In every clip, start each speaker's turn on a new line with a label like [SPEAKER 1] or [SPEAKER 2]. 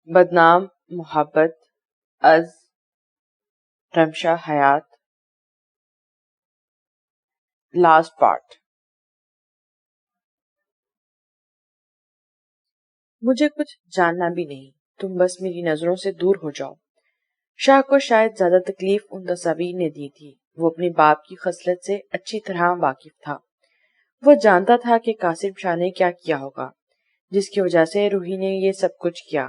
[SPEAKER 1] بدنام محبت از رمشا حیات لاسٹ پارٹ۔ مجھے کچھ جاننا بھی نہیں، تم بس میری نظروں سے دور ہو جاؤ۔ شاہ کو شاید زیادہ تکلیف ان تصاویر نے دی تھی۔ وہ اپنے باپ کی خصلت سے اچھی طرح واقف تھا۔ وہ جانتا تھا کہ قاسم شاہ نے کیا کیا ہوگا جس کی وجہ سے روحی نے یہ سب کچھ کیا،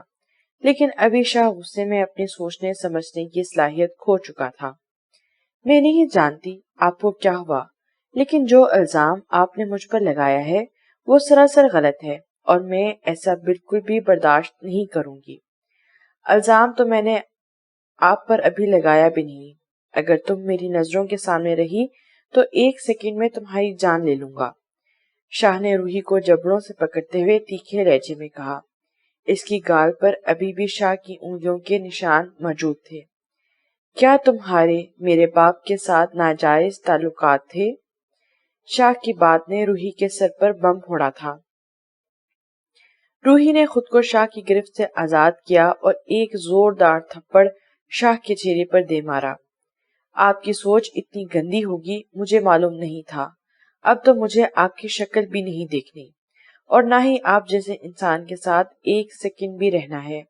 [SPEAKER 1] لیکن ابھی شاہ غصے میں اپنی سوچنے سمجھنے کی صلاحیت کھو چکا تھا۔ میں نہیں جانتی آپ کو کیا ہوا، لیکن جو الزام آپ نے مجھ پر لگایا ہے وہ سراسر غلط ہے اور میں ایسا بالکل بھی برداشت نہیں کروں گی۔ الزام تو میں نے آپ پر ابھی لگایا بھی نہیں۔ اگر تم میری نظروں کے سامنے رہی تو 1 سیکنڈ میں تمہاری جان لے لوں گا۔ شاہ نے روحی کو جبڑوں سے پکڑتے ہوئے تیکھے لہجے میں کہا۔ اس کی گال پر ابھی بھی شاہ کی انگلیوں کے نشان موجود تھے۔ کیا تمہارے میرے باپ کے ساتھ ناجائز تعلقات تھے؟ شاہ کی بات نے روحی کے سر پر بم پھوڑا تھا۔ روحی نے خود کو شاہ کی گرفت سے آزاد کیا اور ایک زوردار تھپڑ شاہ کے چہرے پر دے مارا۔ آپ کی سوچ اتنی گندی ہوگی مجھے معلوم نہیں تھا۔ اب تو مجھے آپ کی شکل بھی نہیں دیکھنی اور نہ ہی آپ جیسے انسان کے ساتھ 1 سیکنڈ بھی رہنا ہے۔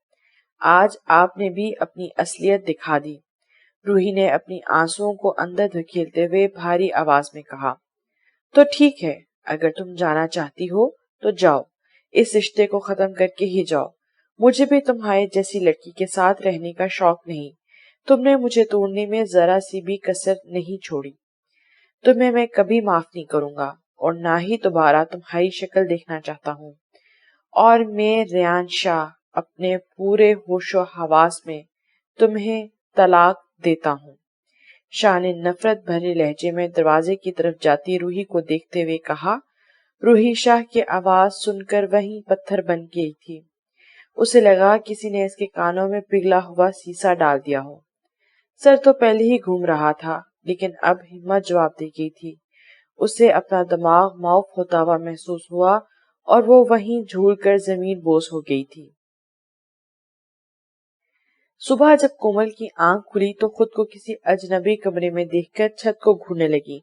[SPEAKER 1] آج آپ نے بھی اپنی اصلیت دکھا دی۔ روحی نے اپنی آنسوؤں کو اندر دھکیلتے ہوئے بھاری آواز میں کہا۔ تو ٹھیک ہے، اگر تم جانا چاہتی ہو تو جاؤ، اس رشتے کو ختم کر کے ہی جاؤ۔ مجھے بھی تمہارے جیسی لڑکی کے ساتھ رہنے کا شوق نہیں۔ تم نے مجھے توڑنے میں ذرا سی بھی کسر نہیں چھوڑی۔ تمہیں میں کبھی معاف نہیں کروں گا اور نہ ہی دوبارہ تمہاری شکل دیکھنا چاہتا ہوں۔ اور میں ریان شاہ اپنے پورے ہوش و حواس میں تمہیں طلاق دیتا ہوں۔ شاہ نے نفرت بھرے لہجے میں دروازے کی طرف جاتی روحی کو دیکھتے ہوئے کہا۔ روحی شاہ کی آواز سن کر وہیں پتھر بن گئی تھی۔ اسے لگا کسی نے اس کے کانوں میں پگھلا ہوا سیسا ڈال دیا ہو۔ سر تو پہلے ہی گھوم رہا تھا، لیکن اب ہمت جواب دے گئی تھی۔ اسے اپنا دماغ معاف ہوتا ہوا محسوس ہوا اور وہ وہیں جھول کر زمین بوس ہو گئی تھی۔ صبح جب کومل کی آنکھ کھلی تو خود کو کسی اجنبی کمرے میں دیکھ کر چھت کو گھورنے لگی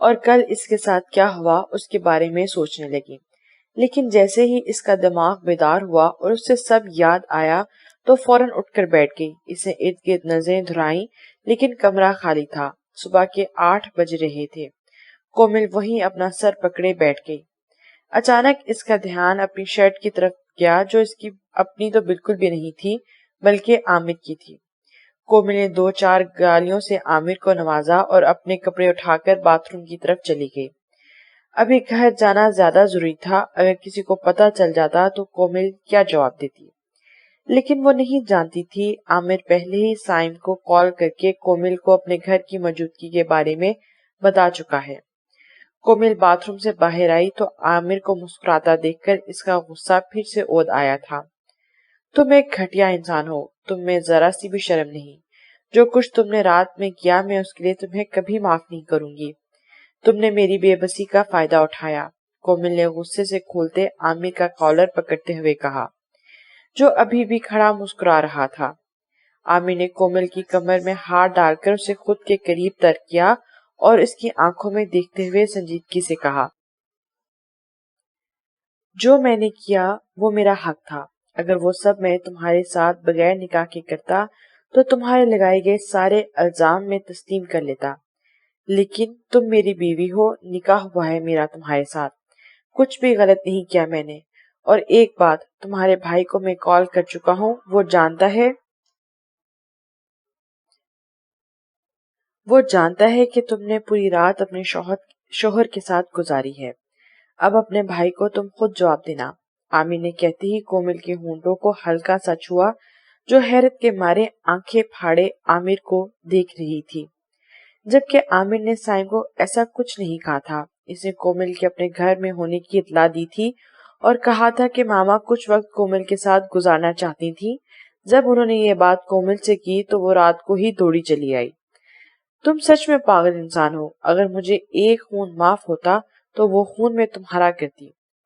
[SPEAKER 1] اور کل اس کے ساتھ کیا ہوا اس کے بارے میں سوچنے لگی۔ لیکن جیسے ہی اس کا دماغ بیدار ہوا اور اسے سب یاد آیا تو فوراً اٹھ کر بیٹھ گئی۔ اسے ارد گرد نظریں دھرائیں لیکن کمرہ خالی تھا۔ صبح کے 8 بج رہے تھے۔ کومل وہیں اپنا سر پکڑے بیٹھ گئی۔ اچانک اس کا دھیان اپنی شرٹ کی طرف گیا جو اس کی اپنی تو بالکل بھی نہیں تھی بلکہ عامر کی تھی۔ کومل نے 2-4 گالیوں سے عامر کو نوازا اور اپنے کپڑے اٹھا کر باتھ روم کی طرف چلی گئی۔ ابھی گھر جانا زیادہ ضروری تھا۔ اگر کسی کو پتہ چل جاتا تو کومل کیا جواب دیتی، لیکن وہ نہیں جانتی تھی عامر پہلے ہی سائم کو کال کر کے کومل کو اپنے گھر کی موجودگی کے بارے میں بتا چکا ہے۔ کومل باتھ روم سے باہر آئی تو عامر کو مسکراتا دیکھ کر اس کا غصہ پھر سے عود آیا تھا۔ تم ایک گھٹیا انسان ہو، تم میں ذرا سی بھی شرم نہیں۔ جو کچھ تم نے رات میں کیا میں اس کے لیے تمہیں کبھی معاف نہیں کروں گی۔ تم نے میری بے بسی کا فائدہ اٹھایا۔ کومل نے غصے سے کھولتے عامر کا کالر پکڑتے ہوئے کہا، جو ابھی بھی کھڑا مسکرا رہا تھا۔ عامر نے کومل کی کمر میں ہاتھ ڈال کر اسے خود کے قریب تر کیا اور اس کی آنکھوں میں دیکھتے ہوئے سنجیدگی سے کہا، جو میں نے کیا وہ میرا حق تھا۔ اگر وہ سب میں تمہارے ساتھ بغیر نکاح کے کرتا تو تمہارے لگائے گئے سارے الزام میں تسلیم کر لیتا، لیکن تم میری بیوی ہو، نکاح ہوا ہے میرا تمہارے ساتھ، کچھ بھی غلط نہیں کیا میں نے۔ اور ایک بات، تمہارے بھائی کو میں کال کر چکا ہوں، وہ جانتا ہے کہ تم نے پوری رات اپنے شوہر کے ساتھ گزاری ہے۔ اب اپنے بھائی کو تم خود جواب دینا۔ عامر نے کہتے ہی کومل کے ہونٹوں کو ہلکا سا چھوا جو حیرت کے مارے آنکھیں پھاڑے عامر کو دیکھ رہی تھی، جبکہ عامر نے سائم کو ایسا کچھ نہیں کہا تھا۔ اس نے کومل کے اپنے گھر میں ہونے کی اطلاع دی تھی اور کہا تھا کہ ماما کچھ وقت کومل کے ساتھ گزارنا چاہتی تھی۔ جب انہوں نے یہ بات کومل سے کی تو وہ رات کو ہی دوڑی چلی آئی۔ تم سچ میں پاگل انسان ہو۔ اگر مجھے ایک خون معاف ہوتا تو وہ خون میں تمہارا کرتی۔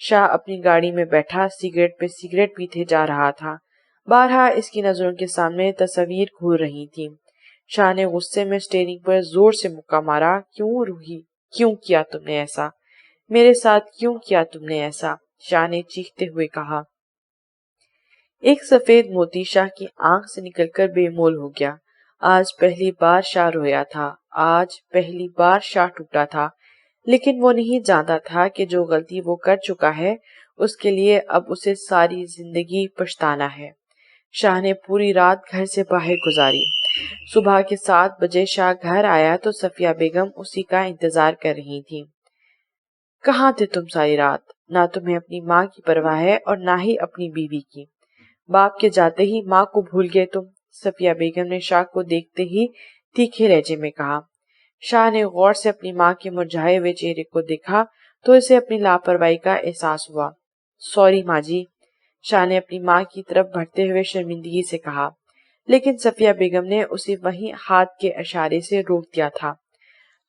[SPEAKER 1] شاہ اپنی گاڑی میں بیٹھا سگریٹ پہ سگریٹ پیتے جا رہا تھا۔ بارہا اس کی نظروں کے سامنے تصاویر گھور رہی تھی۔ شاہ نے غصے میں اسٹیئرنگ پر زور سے مکہ مارا۔ کیوں روحی، کیوں کیا تم نے ایسا؟ میرے ساتھ کیوں کیا تم نے ایسا؟ شاہ نے چیختے ہوئے کہا۔ ایک سفید موتی شاہ کی آنکھ سے نکل کر بے مول ہو گیا۔ آج پہلی بار شاہ رویا تھا، آج پہلی بار شاہ ٹوٹا تھا، لیکن وہ نہیں جانتا تھا کہ جو غلطی وہ کر چکا ہے اس کے لیے اب اسے ساری زندگی پچھتانا ہے۔ شاہ نے پوری رات گھر سے باہر گزاری۔ صبح کے 7 بجے شاہ گھر آیا تو صفیہ بیگم اسی کا انتظار کر رہی تھی۔ کہاں تھے تم ساری رات؟ نہ تمہیں اپنی ماں کی پرواہ ہے اور نہ ہی اپنی بیوی کی۔ باپ کے جاتے ہی ماں کو بھول گئے تم؟ صفیہ بیگم نے شاہ کو دیکھتے ہی تیکھے لہجے میں کہا۔ شاہ نے غور سے اپنی ماں کے مرجھائے ہوئے چہرے کو دیکھا تو اسے اپنی لاپرواہی کا احساس ہوا۔ سوری ماں جی، شاہ نے اپنی ماں کی طرف بڑھتے ہوئے شرمندگی سے کہا، لیکن صفیہ بیگم نے اسے وہیں ہاتھ کے اشارے سے روک دیا تھا۔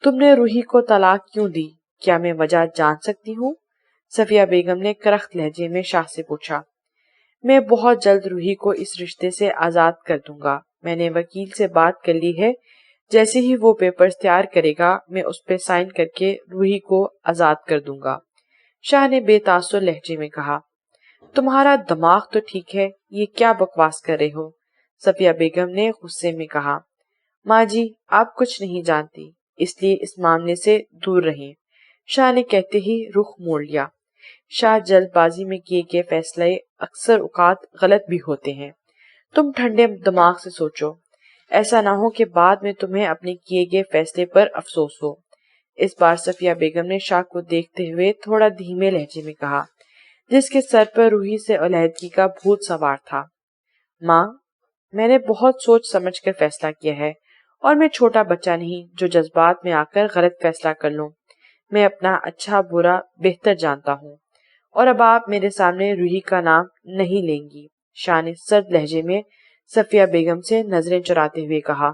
[SPEAKER 1] تم نے روحی کو طلاق کیوں دی؟ کیا میں وجہ جان سکتی ہوں؟ صفیہ بیگم نے کرخت لہجے میں شاہ سے پوچھا۔ میں بہت جلد روحی کو اس رشتے سے آزاد کر دوں گا۔ میں نے وکیل سے بات کر لی ہے، جیسے ہی وہ پیپرز تیار کرے گا میں اس پہ سائن کر کے روحی کو آزاد کر دوں گا۔ شاہ نے بے تاثر لہجے میں کہا۔ تمہارا دماغ تو ٹھیک ہے، یہ کیا بکواس کر رہے ہو؟ صفیہ بیگم نے غصے میں کہا۔ ماں جی، آپ کچھ نہیں جانتی، اس لیے اس معاملے سے دور رہیں، شاہ نے کہتے ہی رخ موڑ لیا۔ شاہ جلد بازی میں کیے گئے فیصلے اکثر اوقات غلط بھی ہوتے ہیں۔ تم ٹھنڈے دماغ سے سوچو، ایسا نہ ہو کہ بعد میں تمہیں اپنے کیے گئے فیصلے پر افسوس ہو۔ اس بار صفیہ بیگم نے شاہ کو دیکھتے ہوئے تھوڑا دھیمے لہجے میں کہا، جس کے سر پر روحی سے علیحدگی کا بھوت سوار تھا۔ ماں، میں نے بہت سوچ سمجھ کر فیصلہ کیا ہے، اور میں چھوٹا بچہ نہیں جو جذبات میں آ کر غلط فیصلہ کر لوں۔ میں اپنا اچھا برا بہتر جانتا ہوں، اور اب آپ میرے سامنے روحی کا نام نہیں لیں گی، شاہ نے سرد لہجے میں صفیہ بیگم سے نظریں چراتے ہوئے کہا۔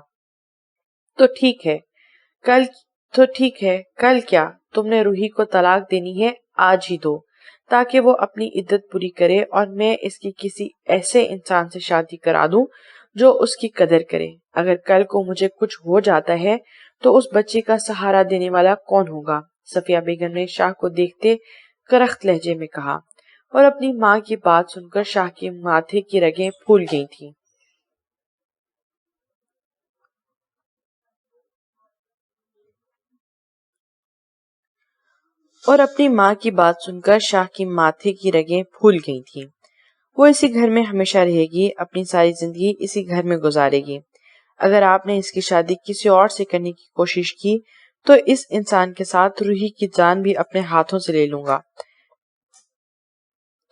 [SPEAKER 1] تو ٹھیک ہے، کل کیا تم نے روحی کو طلاق دینی ہے؟ آج ہی دو، تاکہ وہ اپنی عدت پوری کرے اور میں اس کی کسی ایسے انسان سے شادی کرا دوں جو اس کی قدر کرے۔ اگر کل کو مجھے کچھ ہو جاتا ہے تو اس بچے کا سہارا دینے والا کون ہوگا؟ صفیہ بیگم نے شاہ کو دیکھتے کرخت لہجے میں کہا، اور اپنی ماں کی بات سن کر شاہ کے ماتھے کی رگیں پھول گئی تھیں۔ وہ اسی گھر میں ہمیشہ رہے گی، اپنی ساری زندگی اسی گھر میں گزارے گی۔ اگر آپ نے اس کی شادی کسی اور سے کرنے کی کوشش کی تو اس انسان کے ساتھ روحی کی جان بھی اپنے ہاتھوں سے لے لوں گا۔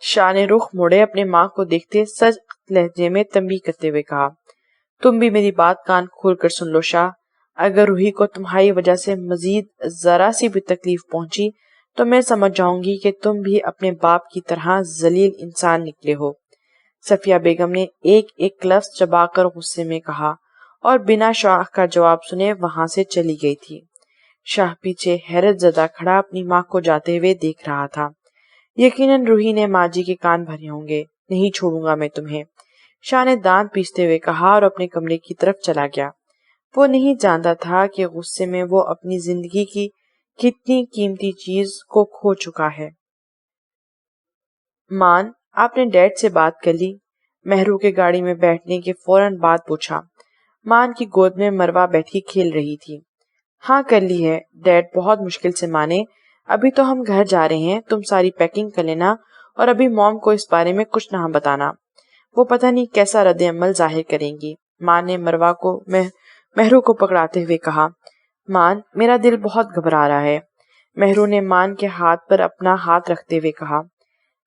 [SPEAKER 1] شاہ نے رخ موڑے اپنے ماں کو دیکھتے سخت لہجے میں تنبیہ کرتے ہوئے کہا، تم بھی میری بات کان کھول کر سن لو شاہ، اگر روحی کو تمہاری وجہ سے مزید ذرا سی بھی تکلیف پہنچی تو میں سمجھ جاؤں گی کہ تم بھی اپنے باپ کی طرح ذلیل انسان نکلے ہو۔ صفیہ بیگم نے ایک ایک لفظ چبا کر غصے میں کہا اور بنا شاہ کا جواب سنے وہاں سے چلی گئی تھی۔ شاہ پیچھے حیرت زدہ کھڑا اپنی ماں کو جاتے ہوئے دیکھ رہا تھا۔ یقیناً روحی نے ماں جی کے کان بھرے ہوں گے، نہیں چھوڑوں گا میں تمہیں، شاہ نے دانت پیستے ہوئے کہا اور اپنے کمرے کی طرف چلا گیا۔ وہ نہیں جانتا تھا کہ غصے میں وہ اپنی زندگی کی کتنی قیمتی چیز کو کھو چکا ہے۔ مان، آپ نے ڈیڈ سے بات کر لی؟ مہرو کے گاڑی میں بیٹھنے کے فوراً بعد پوچھا۔ مان کی گود میں مروہ بیٹھی کھیل رہی تھی۔ ہاں کر لی ہے، ڈیڈ بہت مشکل سے مانے۔ ابھی تو ہم گھر جا رہے ہیں، تم ساری پیکنگ کر لینا اور ابھی موم کو اس بارے میں کچھ نہ بتانا، وہ پتہ نہیں کیسا رد عمل ظاہر کریں گی۔ ماں نے مہرو کو پکڑاتے ہوئے کہا۔ مان، میرا دل بہت گھبرا رہا ہے، مہرو نے مان کے ہاتھ پر اپنا ہاتھ رکھتے ہوئے کہا۔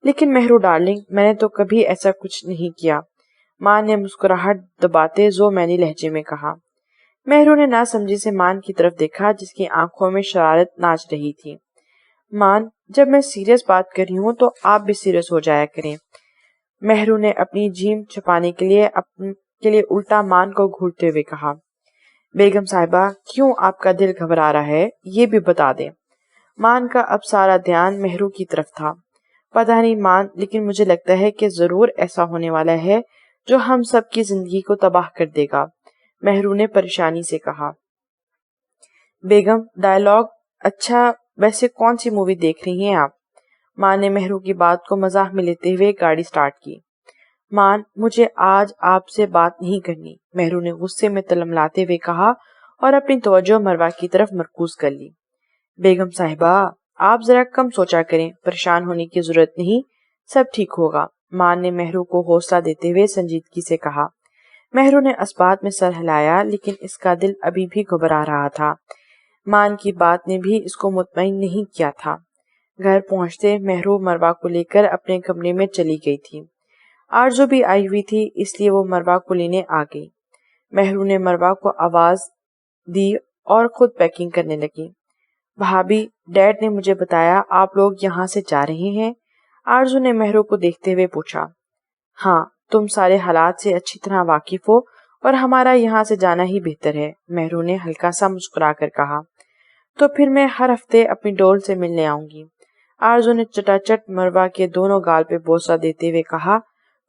[SPEAKER 1] لیکن مہرو ڈارلنگ، میں نے تو کبھی ایسا کچھ نہیں کیا، ماں نے مسکراہٹ دباتے ذومعنی لہجے میں کہا۔ مہرو نے ناسمجھی سے مان کی طرف دیکھا جس کی آنکھوں میں شرارت ناچ رہی تھی۔ مان، جب میں سیریس بات کر رہی ہوں تو آپ بھی سیریس ہو جایا کریں، مہرو نے اپنی جیم چھپانے کے لیے الٹا مان کو گھورتے ہوئے کہا۔ بیگم صاحبہ، کیوں آپ کا دل گھبرا رہا ہے یہ بھی بتا دیں۔ مان کا اب سارا دھیان مہرو کی طرف تھا۔ پتہ نہیں مان، لیکن مجھے لگتا ہے کہ ضرور ایسا ہونے والا ہے جو ہم سب کی زندگی کو تباہ کر دے گا، مہرو نے پریشانی سے کہا۔ بیگم ڈائیلاگ اچھا، ویسے کون سی مووی دیکھ رہی ہیں آپ؟ ماں نے مہرو کی بات کو مزاح میں لیتے ہوئے گاڑی سٹارٹ کی۔ مان، مجھے آج آپ سے بات نہیں کرنی، مہرو نے غصے میں تلملاتے ہوئے کہا اور اپنی توجہ مروہ کی طرف مرکوز کر لی۔ بیگم صاحبہ، آپ ذرا کم سوچا کریں، پریشان ہونے کی ضرورت نہیں، سب ٹھیک ہوگا، مان نے مہرو کو حوصلہ دیتے ہوئے سنجیدگی سے کہا۔ مہرو نے اس بات میں سر ہلایا، لیکن اس کا دل ابھی بھی گھبرا رہا تھا۔ مان کی بات نے بھی اس کو مطمئن نہیں کیا تھا۔ گھر پہنچتے مہرو مروہ کو لے کر اپنے کمرے میں چلی گئی تھی۔ آرزو بھی آئی ہوئی تھی، اس لیے وہ مروہ کو لینے آ گئی۔ مہرو نے مروہ کو آواز دی اور خود پیکنگ کرنے لگی۔ بھابی، ڈیڈ نے مجھے بتایا آپ لوگ یہاں سے جا رہے ہیں؟ آرزو نے مہرو کو دیکھتے ہوئے پوچھا۔ ہاں، تم سارے حالات سے اچھی طرح واقف ہو اور ہمارا یہاں سے جانا ہی بہتر ہے، مہرو نے ہلکا سا مسکرا کر کہا۔ تو پھر میں ہر ہفتے اپنی ڈول سے ملنے آؤں گی، آرزو نے چٹا چٹ مروہ کے دونوں گال پہ بوسہ دیتے ہوئے کہا۔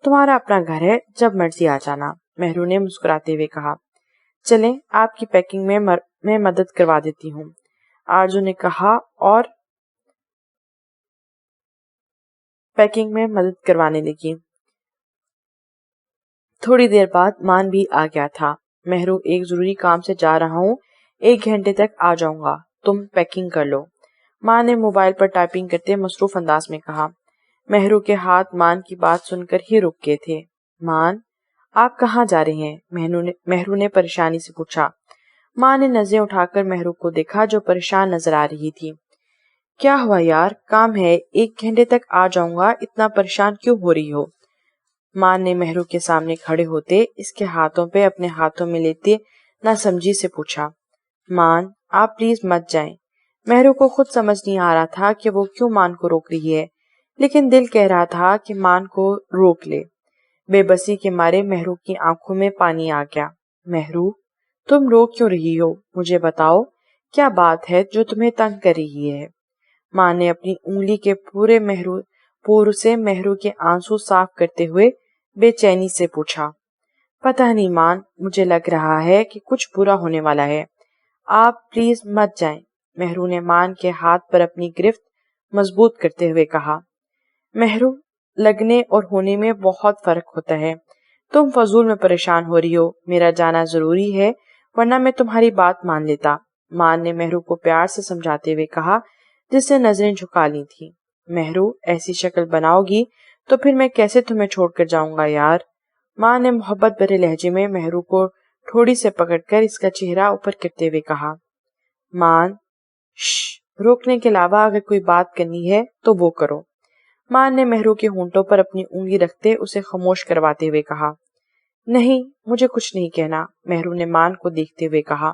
[SPEAKER 1] تمہارا اپنا گھر ہے، جب مرضی آ جانا، مہرو نے مسکراتے ہوئے کہا۔ چلیں، آپ کی پیکنگ میں مدد کروا دیتی ہوں، آرزو نے کہا اور پیکنگ میں مدد کروانے لگی۔ تھوڑی دیر بعد مان بھی آ گیا تھا۔ مہرو، ایک ضروری کام سے جا رہا ہوں، 1 گھنٹے تک آ جاؤں گا، تم پیکنگ کر لو، ماں نے موبائل پر ٹائپنگ کرتے مصروف انداز میں کہا۔ مہرو کے ہاتھ مان کی بات سن کر ہی رک گئے تھے۔ مان، آپ کہاں جا رہے ہیں؟ مہرو نے پریشانی سے پوچھا۔ ماں نے نظریں اٹھا کر مہرو کو دیکھا جو پریشان نظر آ رہی تھی۔ کیا ہوا یار، کام ہے، 1 گھنٹے تک آ جاؤں گا، اتنا پریشان کیوں ہو رہی ہو؟ ماں نے مہرو کے سامنے کھڑے ہوتے اس کے ہاتھوں پہ اپنے ہاتھوں میں لیتے نہ سمجھی سے پوچھا۔ مان، آپ پلیز مت جائیں۔ مہرو کو خود سمجھ نہیں آ رہا تھا کہ وہ کیوں مان کو روک رہی ہے، لیکن دل کہہ رہا تھا کہ مان کو روک لے۔ بے بسی کے مارے مہرو کی آنکھوں میں پانی آ گیا۔ مہرو، تم رو کیوں رہی ہو؟ مجھے بتاؤ، کیا بات ہے جو تمہیں تنگ کر رہی ہے؟ ماں نے اپنی انگلی کے پور سے مہرو کے آنسو صاف کرتے ہوئے بے چینی سے پوچھا۔ پتہ نہیں مان، مجھے لگ رہا ہے کہ کچھ برا ہونے والا ہے، آپ پلیز مت جائیں، مہرو نے مان کے ہاتھ پر اپنی گرفت مضبوط کرتے ہوئے کہا۔ مہرو، لگنے اور ہونے میں بہت فرق ہوتا ہے، تم فضول میں پریشان ہو رہی ہو، میرا جانا ضروری ہے ورنہ میں تمہاری بات مان لیتا، مان نے مہرو کو پیار سے سمجھاتے ہوئے کہا جس سے نظریں جھکا لی تھی۔ مہرو، ایسی شکل بناؤ گی تو پھر میں کیسے تمہیں چھوڑ کر جاؤں گا یار، ماں نے محبت بھرے لہجے میں مہرو کو تھوڑی سے پکڑ کر اس کا چہرہ اوپر کرتے ہوئے کہا۔ مان، روکنے کے علاوہ اگر کوئی بات کرنی ہے تو وہ کرو، مان نے مہرو کے ہونٹوں پر اپنی انگلی رکھتے اسے خاموش کرواتے ہوئے کہا۔ نہیں، مجھے کچھ نہیں کہنا، مہرو نے مان کو دیکھتے ہوئے کہا۔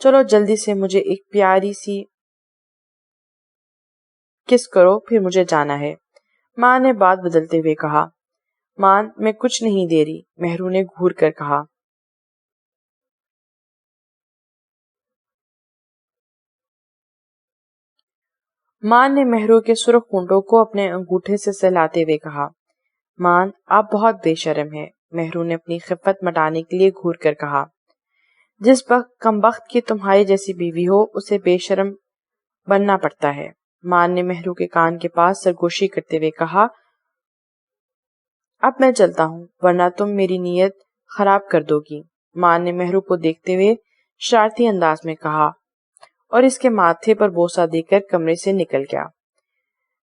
[SPEAKER 1] چلو جلدی سے مجھے ایک پیاری سی کس کرو، پھر مجھے جانا ہے، ماں نے بات بدلتے ہوئے کہا۔ مان، میں کچھ نہیں دے رہی، مہرو نے گھور کر کہا۔ مان نے مہرو کے سرخ ہونٹوں کو اپنے انگوٹھے سے سہلاتے ہوئے کہا۔ مان، آپ بہت بے شرم ہے، مہرو نے اپنی خفت مٹانے کے لیے گھور کر کہا۔ جس کم بخت کی تمہاری جیسی بیوی ہو اسے بے شرم بننا پڑتا ہے، مان نے مہرو کے کان کے پاس سرگوشی کرتے ہوئے کہا۔ اب میں چلتا ہوں ورنہ تم میری نیت خراب کر دو گی، مان نے مہرو کو دیکھتے ہوئے شرارتی انداز میں کہا اور اس کے ماتھے پر بوسہ دے کر کمرے سے نکل گیا۔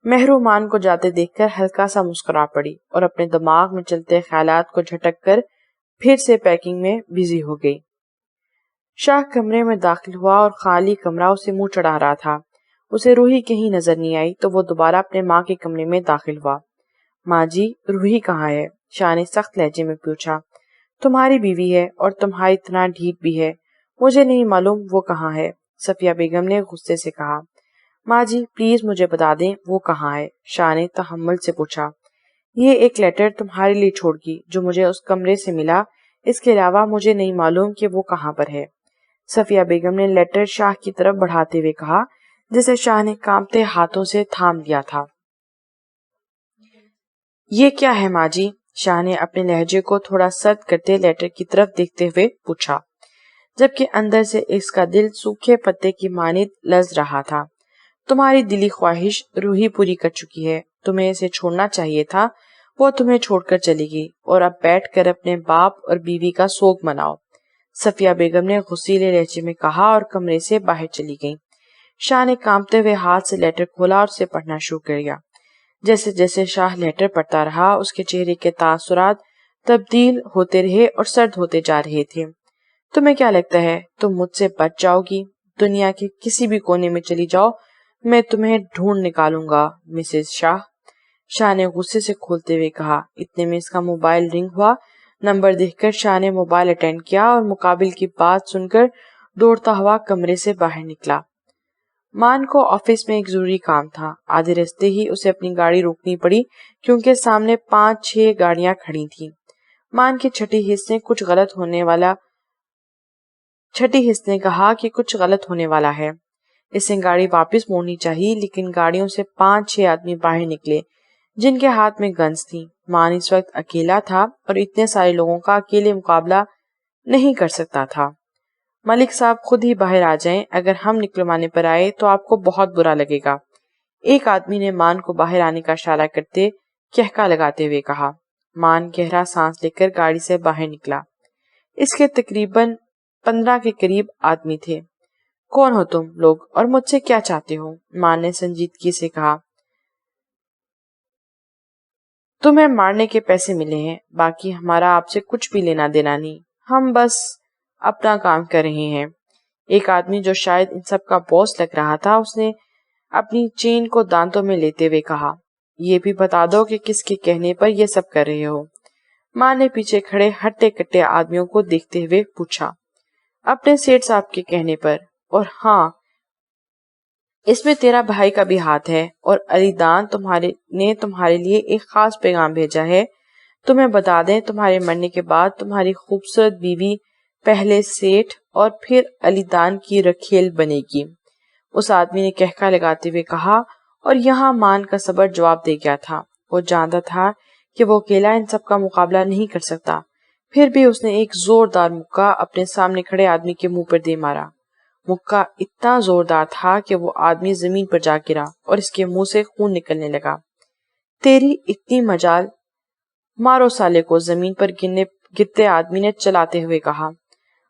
[SPEAKER 1] مہرو مان کو جاتے دیکھ کر ہلکا سا مسکرا پڑی اور اپنے دماغ میں چلتے خیالات کو جھٹک کر پھر سے پیکنگ میں بزی ہو گئی۔ شاہ کمرے میں داخل ہوا اور خالی کمرہ اسے منہ چڑھا رہا تھا۔ اسے روحی کہیں نظر نہیں آئی تو وہ دوبارہ اپنے ماں کے کمرے میں داخل ہوا۔ ماں جی، روحی کہاں ہے؟ شاہ نے سخت لہجے میں پوچھا۔ تمہاری بیوی ہے اور تمہاری اتنا ڈھیٹ بھی ہے، مجھے نہیں معلوم وہ کہاں ہے، صفیہ بیگم نے غصے سے کہا۔ ماں جی پلیز مجھے بتا دیں وہ کہاں ہے، شاہ نے تحمل سے پوچھا۔ یہ ایک لیٹر تمہارے لیے چھوڑ گی جو مجھے اس کمرے سے ملا، اس کے علاوہ مجھے نہیں معلوم کہ وہ کہاں پر ہے، صفیہ بیگم نے لیٹر شاہ کی طرف بڑھاتے ہوئے کہا جسے شاہ نے کانپتے ہاتھوں سے تھام لیا تھا۔ یہ کیا ہے ماں جی؟ شاہ نے اپنے لہجے کو تھوڑا سرد کرتے لیٹر کی طرف دیکھتے ہوئے پوچھا، جبکہ اندر سے اس کا دل سوکھے پتے کی مانند لرز رہا تھا۔ تمہاری دلی خواہش روحی پوری کر چکی ہے، تمہیں اسے چھوڑنا چاہیے تھا، وہ تمہیں چھوڑ کر چلی گئی، اور اب بیٹھ کر اپنے باپ اور بیوی کا سوگ مناؤ، صفیہ بیگم نے غصیلے لہجے میں کہا اور کمرے سے باہر چلی گئی۔ شاہ نے کانپتے ہوئے ہاتھ سے لیٹر کھولا اور اسے پڑھنا شروع کر دیا۔ جیسے جیسے شاہ لیٹر پڑھتا رہا، اس کے چہرے کے تاثرات تبدیل ہوتے رہے اور سرد ہوتے جا رہے تھے۔ تمہیں کیا لگتا ہے تم مجھ سے بچ جاؤ گی؟ دنیا کے کسی بھی کونے میں چلی جاؤ، میں تمہیں ڈھونڈ نکالوں گا مسز شاہ۔ شاہ نے غصے سے کھولتے ہوئے کہا۔ اتنے میں اس کا موبائل رنگ ہوا۔ نمبر دیکھ کر شاہ نے موبائل اٹینڈ کیا اور مقابل کی بات سن کر دوڑتا ہوا کمرے سے باہر نکلا۔ مان کو آفس میں ایک ضروری کام تھا۔ آدھے راستے ہی اسے اپنی گاڑی روکنی پڑی کیونکہ سامنے 5-6 گاڑیاں کھڑی تھیں۔ مان کے چھٹی حص نے کہا کہ کچھ غلط ہونے والا ہے، اسے گاڑی واپس موڑنی چاہیے، لیکن گاڑیوں سے 5-6 آدمی باہر نکلے جن کے ہاتھ میں گنز تھی۔ مان اس وقت اکیلا تھا اور اتنے سارے لوگوں کا اکیلے مقابلہ نہیں کر سکتا تھا۔ ملک صاحب خود ہی باہر آ جائیں، اگر ہم نکلوانے پر آئے تو آپ کو بہت برا لگے گا، ایک آدمی نے مان کو باہر آنے کا اشارہ کرتے کہکا لگاتے ہوئے کہا۔ مان گہرا سانس لے کر گاڑی سے باہر نکلا۔ اس کے تقریباً 15 کے قریب آدمی تھے۔ کون ہو تم لوگ اور مجھ سے کیا چاہتے ہو؟ مان نے سنجیدگی سے کہا۔ تمہیں مارنے کے پیسے ملے ہیں، باقی ہمارا آپ سے کچھ بھی لینا دینا نہیں، ہم بس اپنا کام کر رہے ہیں۔ ایک آدمی جو شاید ان سب کا باس لگ رہا تھا، اس نے اپنی چین کو دانتوں میں لیتے ہوئے کہا، یہ بھی بتا دو کہ کس کے کہنے پر یہ سب کر رہے ہو؟ ماں نے پیچھے کھڑے ہٹے کٹے آدمیوں کو دیکھتے ہوئے پوچھا۔ اپنے سیٹ صاحب کے کہنے پر، اور ہاں اس میں تیرا بھائی کا بھی ہاتھ ہے، اور علی دان نے تمہارے لیے ایک خاص پیغام بھیجا ہے۔ تمہیں بتا دیں تمہارے مرنے کے بعد تمہاری خوبصورت بیوی پہلے سیٹھ اور پھر علی دان کی رکھیل بنے گی، اس آدمی نے کہکا لگاتے ہوئے کہا، اور یہاں مان کا صبر جواب دے گیا تھا۔ وہ جانتا تھا کہ وہ اکیلا ان سب کا مقابلہ نہیں کر سکتا، پھر بھی اس نے ایک زوردار مکہ اپنے سامنے کھڑے آدمی کے منہ پر دے مارا۔ مکہ اتنا زوردار تھا کہ وہ آدمی زمین پر جا گرا اور اس کے منہ سے خون نکلنے لگا۔ تیری اتنی مجال، مارو سالے کو، زمین پر گرتے آدمی نے چلاتے ہوئے کہا۔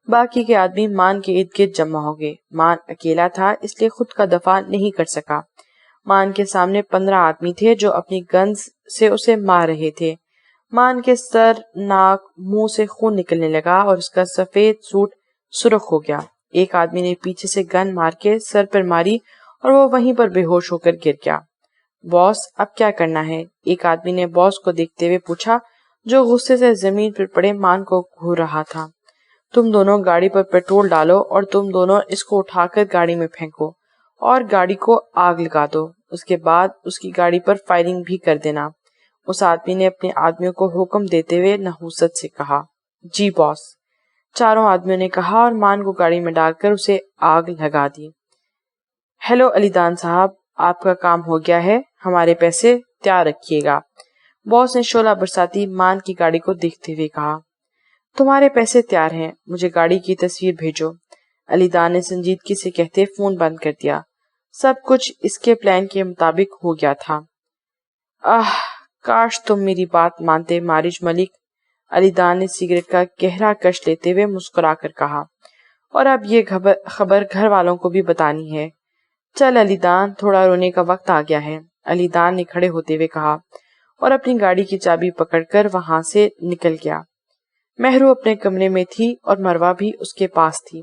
[SPEAKER 1] باقی کے آدمی مان کے ارد گرد جمع ہو گئے۔ مان اکیلا تھا اس لیے خود کا دفاع نہیں کر سکا۔ مان کے سامنے 15 آدمی تھے جو اپنی گنز سے اسے مار رہے تھے۔ مان کے سر، ناک، منہ سے خون نکلنے لگا اور اس کا سفید سوٹ سرخ ہو گیا۔ ایک آدمی نے پیچھے سے گن مار کے سر پر ماری اور وہ وہیں پر بے ہوش ہو کر گر گیا۔ باس اب کیا کرنا ہے؟ ایک آدمی نے باس کو دیکھتے ہوئے پوچھا جو غصے سے زمین پر پڑے مان کو گھور رہا تھا۔ تم دونوں گاڑی پر پیٹرول ڈالو اور تم دونوں اس کو اٹھا کر گاڑی میں پھینکو اور گاڑی کو آگ لگا دو، اس کے بعد اس کی گاڑی پر فائرنگ بھی کر دینا، اس آدمی نے اپنے آدمیوں کو حکم دیتے ہوئے نحوست سے کہا۔ جی باس، چاروں آدمیوں نے کہا اور مان کو گاڑی میں ڈال کر اسے آگ لگا دی۔ ہیلو علی دان صاحب، آپ کا کام ہو گیا ہے، ہمارے پیسے تیار رکھیے گا، باس نے شعلہ برساتی مان کی گاڑی کو دیکھتے ہوئے کہا۔ تمہارے پیسے تیار ہیں، مجھے گاڑی کی تصویر بھیجو، علی دان نے سنجیدگی سے کہتے فون بند کر دیا۔ سب کچھ اس کے پلان کے مطابق ہو گیا تھا۔ کاش تم میری بات مانتے مارج ملک، علی دان نے سگریٹ کا گہرا کش لیتے ہوئے مسکرا کر کہا، اور اب یہ خبر گھر والوں کو بھی بتانی ہے۔ چل علی دان، تھوڑا رونے کا وقت آ گیا ہے، علی دان نے کھڑے ہوتے ہوئے کہا اور اپنی گاڑی کی چابی پکڑ کر وہاں سے نکل گیا۔ مہرو اپنے کمرے میں تھی اور مروہ بھی اس کے پاس تھی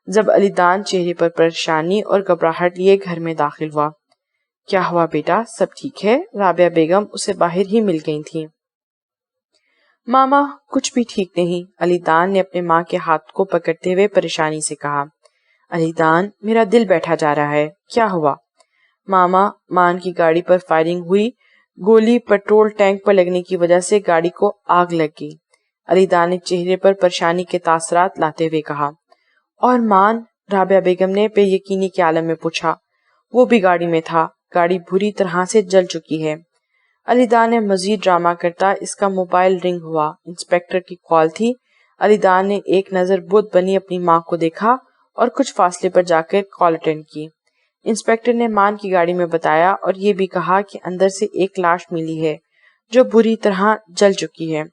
[SPEAKER 1] جب علی دان چہرے پر پریشانی اور گھبراہٹ لیے گھر میں داخل ہوا۔ کیا ہوا بیٹا، سب ٹھیک ہے؟ رابعہ بیگم اسے باہر ہی مل گئی تھیں۔ ماما کچھ بھی ٹھیک نہیں، علی دان نے اپنے ماں کے ہاتھ کو پکڑتے ہوئے پریشانی سے کہا۔ علی دان، میرا دل بیٹھا جا رہا ہے، کیا ہوا؟ ماما، مان کی گاڑی پر فائرنگ ہوئی، گولی پیٹرول ٹینک پر لگنے کی وجہ سے گاڑی کو آگ لگ گئی، علی دان نے چہرے پر پریشانی کے تاثرات لاتے ہوئے کہا۔ اور مان؟ رابعہ بیگم نے بے یقینی کے عالم میں پوچھا۔ وہ بھی گاڑی میں تھا، گاڑی بری طرح سے جل چکی ہے، علی دان نے مزید ڈرامہ کرتا اس کا موبائل رنگ ہوا۔ انسپیکٹر کی کال تھی۔ علی دان نے ایک نظر بت بنی اپنی ماں کو دیکھا اور کچھ فاصلے پر جا کر کال اٹینڈ کی۔ انسپیکٹر نے مان کی گاڑی میں بتایا اور یہ بھی کہا کہ اندر سے ایک لاش ملی ہے جو بری طرح جل چکی ہے۔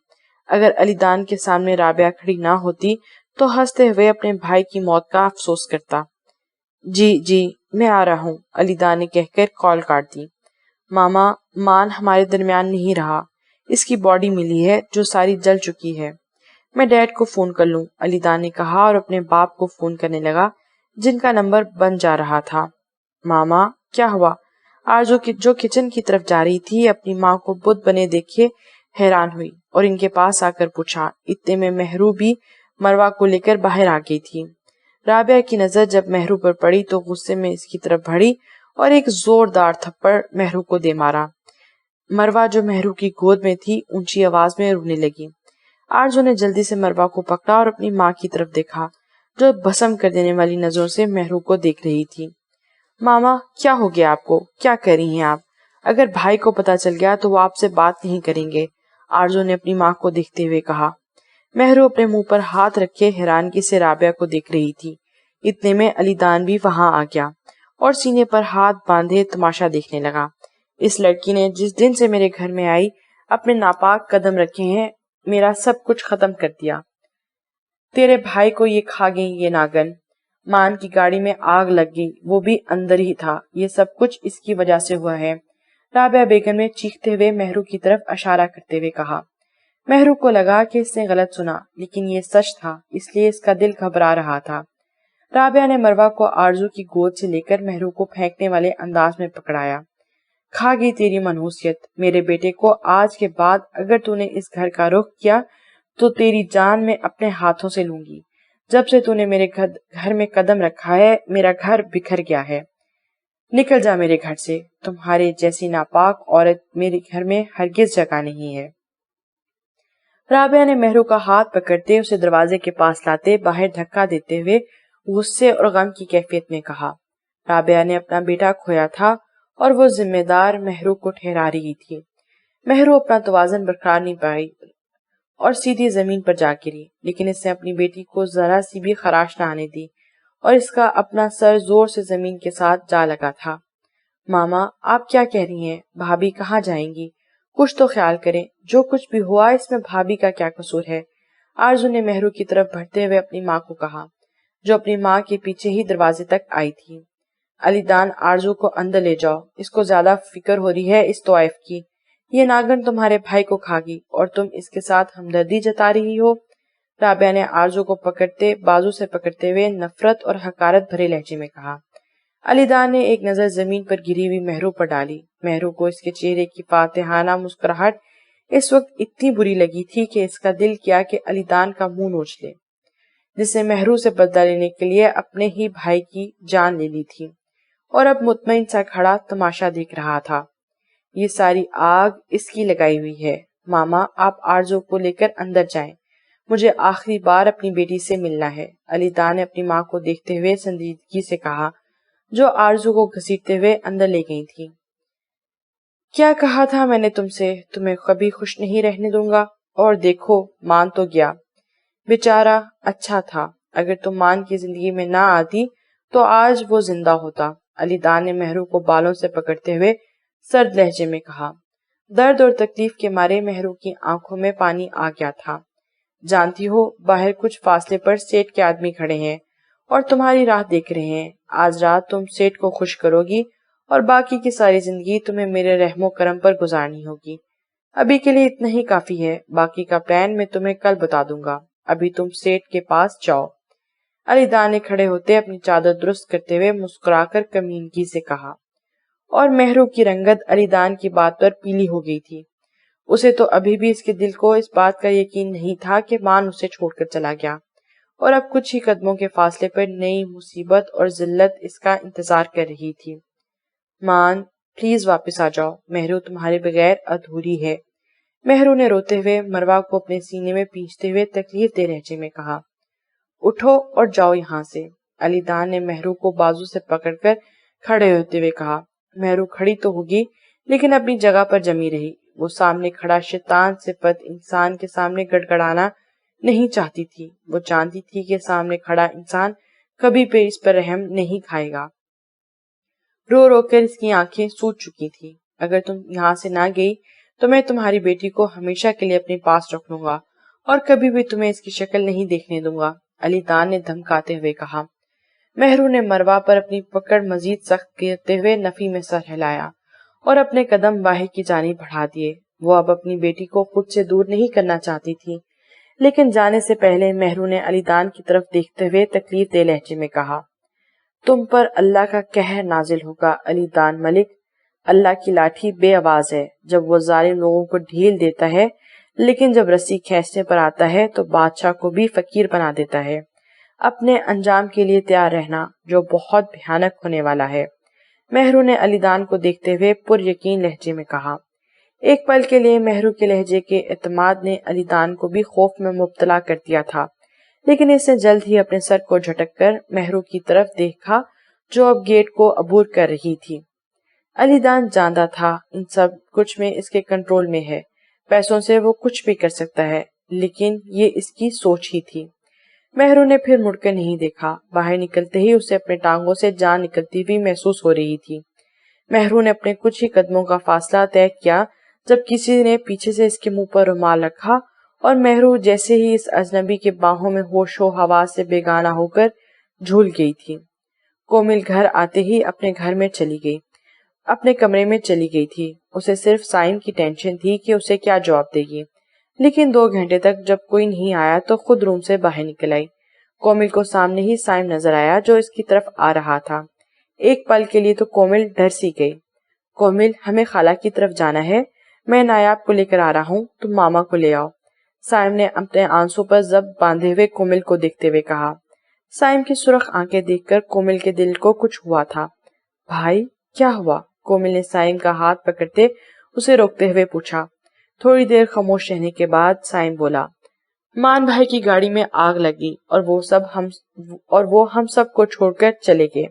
[SPEAKER 1] اگر علی دان کے سامنے رابعہ کھڑی نہ ہوتی تو ہنستے ہوئے اپنے بھائی کی موت کا افسوس کرتا۔ جی میں آ رہا ہوں، علی دان نے کہہ کر کال کاٹ دی۔ ماما، مان ہمارے درمیان نہیں رہا، اس کی باڈی ملی ہے جو ساری جل چکی ہے۔ میں ڈیڈ کو فون کر لوں، علی دان نے کہا اور اپنے باپ کو فون کرنے لگا جن کا نمبر بن جا رہا تھا۔ ماما، کیا ہوا؟ آرزو جو کچن کی طرف جا رہی تھی اپنی ماں کو بت بنے دیکھے حیران ہوئی اور ان کے پاس آ کر پوچھا۔ اتنے میں مہرو بھی مروہ کو لے کر باہر آ گئی تھی۔ رابعہ کی نظر جب مہرو پر پڑی تو غصے میں اس کی طرف بڑھی اور ایک زوردار تھپڑ مہرو کو دے مارا۔ مروہ جو مہرو کی گود میں تھی اونچی آواز میں رونے لگی۔ آرزو نے جلدی سے مروہ کو پکڑا اور اپنی ماں کی طرف دیکھا جو بھسم کر دینے والی نظروں سے مہرو کو دیکھ رہی تھی۔ ماما، کیا ہو گیا آپ کو؟ کیا کر رہی ہیں آپ؟ اگر بھائی کو پتا چل گیا تو وہ آپ سے بات نہیں کریں گے، آرزو نے اپنی ماں کو دیکھتے ہوئے کہا۔ مہرو اپنے منہ پر ہاتھ رکھے حیرانگی سے رابعہ کو دیکھ رہی تھی۔ اتنے میں علی دان بھی وہاں آ گیا اور سینے پر ہاتھ باندھے تماشا دیکھنے لگا۔ اس لڑکی نے جس دن سے میرے گھر میں آئی اپنے ناپاک قدم رکھے ہیں، میرا سب کچھ ختم کر دیا۔ تیرے بھائی کو یہ کھا گئی یہ ناگن۔ مان کی گاڑی میں آگ لگ گئی، وہ بھی اندر ہی تھا۔ یہ سب کچھ اس کی وجہ سے ہوا ہے، رابعہ بیگم نے چیختے ہوئے مہرو کی طرف اشارہ کرتے ہوئے کہا۔ مہرو کو لگا کہ اس نے غلط سنا، لیکن یہ سچ تھا، اس لیے اس کا دل گھبرا رہا تھا۔ رابعہ نے مروہ کو آرزو کی گود سے لے کر مہرو کو پھینکنے والے انداز میں پکڑایا۔ کھا گئی تیری منحوسیت، میرے بیٹے کو آج کے بعد اگر تو نے اس گھر کا رخ کیا تو تیری جان میں اپنے ہاتھوں سے لوں گی۔ جب سے تو نے میرے گھر میں قدم رکھا ہے میرا گھر بکھر گیا ہے۔ نکل جا میرے گھر سے، تمہارے جیسی ناپاک عورت میرے گھر میں ہرگز جگہ نہیں ہے۔ رابعہ نے مہرو کا ہاتھ پکڑتے اسے دروازے کے پاس لاتے باہر دھکا دیتے ہوئے غصے اور غم کی کیفیت میں کہا۔ رابعہ نے اپنا بیٹا کھویا تھا اور وہ ذمہ دار مہرو کو ٹھہرا رہی تھی۔ مہرو اپنا توازن برقرار نہیں پائی اور سیدھی زمین پر جا گری، لیکن اس نے اپنی بیٹی کو ذرا سی بھی خراش نہ آنے دی اور اس کا اپنا سر زور سے زمین کے ساتھ جا لگا تھا۔ ماما، آپ کیا کہہ رہی ہیں؟ بھابھی کہاں جائیں گی؟ کچھ تو خیال کریں، جو کچھ بھی ہوا اس میں بھابھی کا کیا قصور ہے؟ آرزو نے مہرو کی طرف بڑھتے ہوئے اپنی ماں کو کہا، جو اپنی ماں کے پیچھے ہی دروازے تک آئی تھی۔ علی دان، آرزو کو اندر لے جاؤ، اس کو زیادہ فکر ہو رہی ہے اس طوائف کی۔ یہ ناگن تمہارے بھائی کو کھا گئی اور تم اس کے ساتھ ہمدردی جتا رہی ہو۔ رابعہ نے آرزو کو بازو سے پکڑتے ہوئے نفرت اور حقارت بھرے لہجے میں کہا۔ علی دان نے ایک نظر زمین پر گری ہوئی مہرو پر ڈالی۔ مہرو کو اس کے چہرے کی فاتحانہ مسکراہٹ اس وقت اتنی بری لگی تھی کہ اس کا دل کیا کہ علی دان کا منہ نوچ لے، جس نے مہرو سے بدلہ لینے کے لیے اپنے ہی بھائی کی جان لے لی تھی اور اب مطمئن سا کھڑا تماشا دیکھ رہا تھا۔ یہ ساری آگ اس کی لگائی ہوئی ہے۔ ماما، آپ آرزو کو لے کر اندر جائیں، مجھے آخری بار اپنی بیٹی سے ملنا ہے، علی دان نے اپنی ماں کو دیکھتے ہوئے سنجیدگی سے کہا، جو آرزو کو گھسیٹتے ہوئے اندر لے گئی تھی۔ کیا کہا تھا میں نے تم سے، تمہیں کبھی خوش نہیں رہنے دوں گا، اور دیکھو مان تو گیا۔ بیچارہ اچھا تھا، اگر تم مان کی زندگی میں نہ آتی تو آج وہ زندہ ہوتا، علی دان نے مہرو کو بالوں سے پکڑتے ہوئے سرد لہجے میں کہا۔ درد اور تکلیف کے مارے مہرو کی آنکھوں میں پانی آ گیا تھا۔ جانتی ہو، باہر کچھ فاصلے پر سیٹ کے آدمی کھڑے ہیں اور تمہاری راہ دیکھ رہے ہیں۔ آج رات تم سیٹ کو خوش کرو گی اور باقی کی ساری زندگی تمہیں میرے رحم و کرم پر گزارنی ہوگی۔ ابھی کے لیے اتنا ہی کافی ہے، باقی کا پلان میں تمہیں کل بتا دوں گا، ابھی تم سیٹ کے پاس جاؤ۔ علی دان نے کھڑے ہوتے اپنی چادر درست کرتے ہوئے مسکرا کر کمینگی سے کہا، اور مہرو کی رنگت علی دان کی بات پر پیلی ہو گئی تھی۔ اسے تو ابھی بھی اس کے دل کو اس بات کا یقین نہیں تھا کہ مان اسے چھوڑ کر چلا گیا اور اب کچھ ہی قدموں کے فاصلے پر نئی مصیبت اور ذلت اس کا انتظار کر رہی تھی۔ مان، پلیز واپس آ جاؤ، مہرو تمہارے بغیر ادھوری ہے، مہرو نے روتے ہوئے مروہ کو اپنے سینے میں پیچھتے ہوئے تکلیف دہ لہجے میں کہا۔ اٹھو اور جاؤ یہاں سے، علی دان نے مہرو کو بازو سے پکڑ کر کھڑے ہوتے ہوئے کہا۔ مہرو کھڑی تو ہوگی لیکن اپنی جگہ پر جمی رہی، وہ سامنے کھڑا شیطان صفت انسان کے سامنے گڑگڑانا نہیں چاہتی تھی. وہ جانتی تھی کہ سامنے کھڑا انسان کبھی بھی اس پر رحم نہیں کھائے گا. رو رو کر اس کی آنکھیں سوج چکی تھی. اگر تم یہاں سے نہ گئی تو میں تمہاری بیٹی کو ہمیشہ کے لیے اپنے پاس رکھ لوں گا اور کبھی بھی تمہیں اس کی شکل نہیں دیکھنے دوں گا، علی دان نے دھمکاتے ہوئے کہا. مہرو نے مروہ پر اپنی پکڑ مزید سخت کرتے ہوئے نفی میں سر ہلایا اور اپنے قدم باہر کی جانب بڑھا دیے. وہ اب اپنی بیٹی کو خود سے دور نہیں کرنا چاہتی تھی، لیکن جانے سے پہلے مہرو نے علی دان کی طرف دیکھتے ہوئے تکلیف دہ لہجے میں کہا، تم پر اللہ کا قہر نازل ہوگا علی دان ملک. اللہ کی لاٹھی بے آواز ہے جب وہ ظالم لوگوں کو ڈھیل دیتا ہے، لیکن جب رسی کھینچنے پر آتا ہے تو بادشاہ کو بھی فقیر بنا دیتا ہے. اپنے انجام کے لیے تیار رہنا جو بہت بھیانک ہونے والا ہے. مہرو نے علی دان کو دیکھتے ہوئے پر یقین لہجے میں کہا. ایک پل کے لیے مہرو کے لہجے کے اعتماد نے علی دان کو بھی خوف میں مبتلا کر دیا تھا، لیکن اس نے جلد ہی اپنے سر کو جھٹک کر مہرو کی طرف دیکھا جو اب گیٹ کو عبور کر رہی تھی. علی دان جانتا تھا ان سب کچھ میں اس کے کنٹرول میں ہے، پیسوں سے وہ کچھ بھی کر سکتا ہے، لیکن یہ اس کی سوچ ہی تھی. مہرو نے پھر مڑ کر نہیں دیکھا. باہر نکلتے ہی اسے اپنے ٹانگوں سے جان نکلتی ہوئی محسوس ہو رہی تھی. مہرو نے اپنے کچھ ہی قدموں کا فاصلہ طے کیا جب کسی نے پیچھے سے اس کے منہ پر رومال رکھا اور مہرو جیسے ہی اس اجنبی کے باہوں میں ہوش و حواس سے بیگانہ ہو کر جھول گئی تھی. کومل گھر آتے ہی اپنے کمرے میں چلی گئی تھی. اسے صرف سائم کی ٹینشن تھی کہ اسے کیا جواب دے گی، لیکن 2 گھنٹے تک جب کوئی نہیں آیا تو خود روم سے باہر نکل آئی. کومل کو سامنے ہی سائم نظر آیا جو اس کی طرف آ رہا تھا. ایک پل کے لیے تو کومل ڈر سی گئی. کومل، ہمیں خالہ کی طرف جانا ہے، میں نایاب کو لے کر آ رہا ہوں، تم ماما کو لے آؤ. سائم نے اپنے آنسوں پر ضبط باندھے ہوئے کومل کو دیکھتے ہوئے کہا. سائم کی سرخ آنکھیں دیکھ کر کومل کے دل کو کچھ ہوا تھا. بھائی کیا ہوا؟ کومل نے سائم کا ہاتھ پکڑتے اسے روکتے ہوئے پوچھا. تھوڑی دیر خاموش رہنے کے بعد سائم بولا، مان بھائی کی گاڑی میں آگ لگی اور وہ ہم سب کو چھوڑ کر چلے گئے.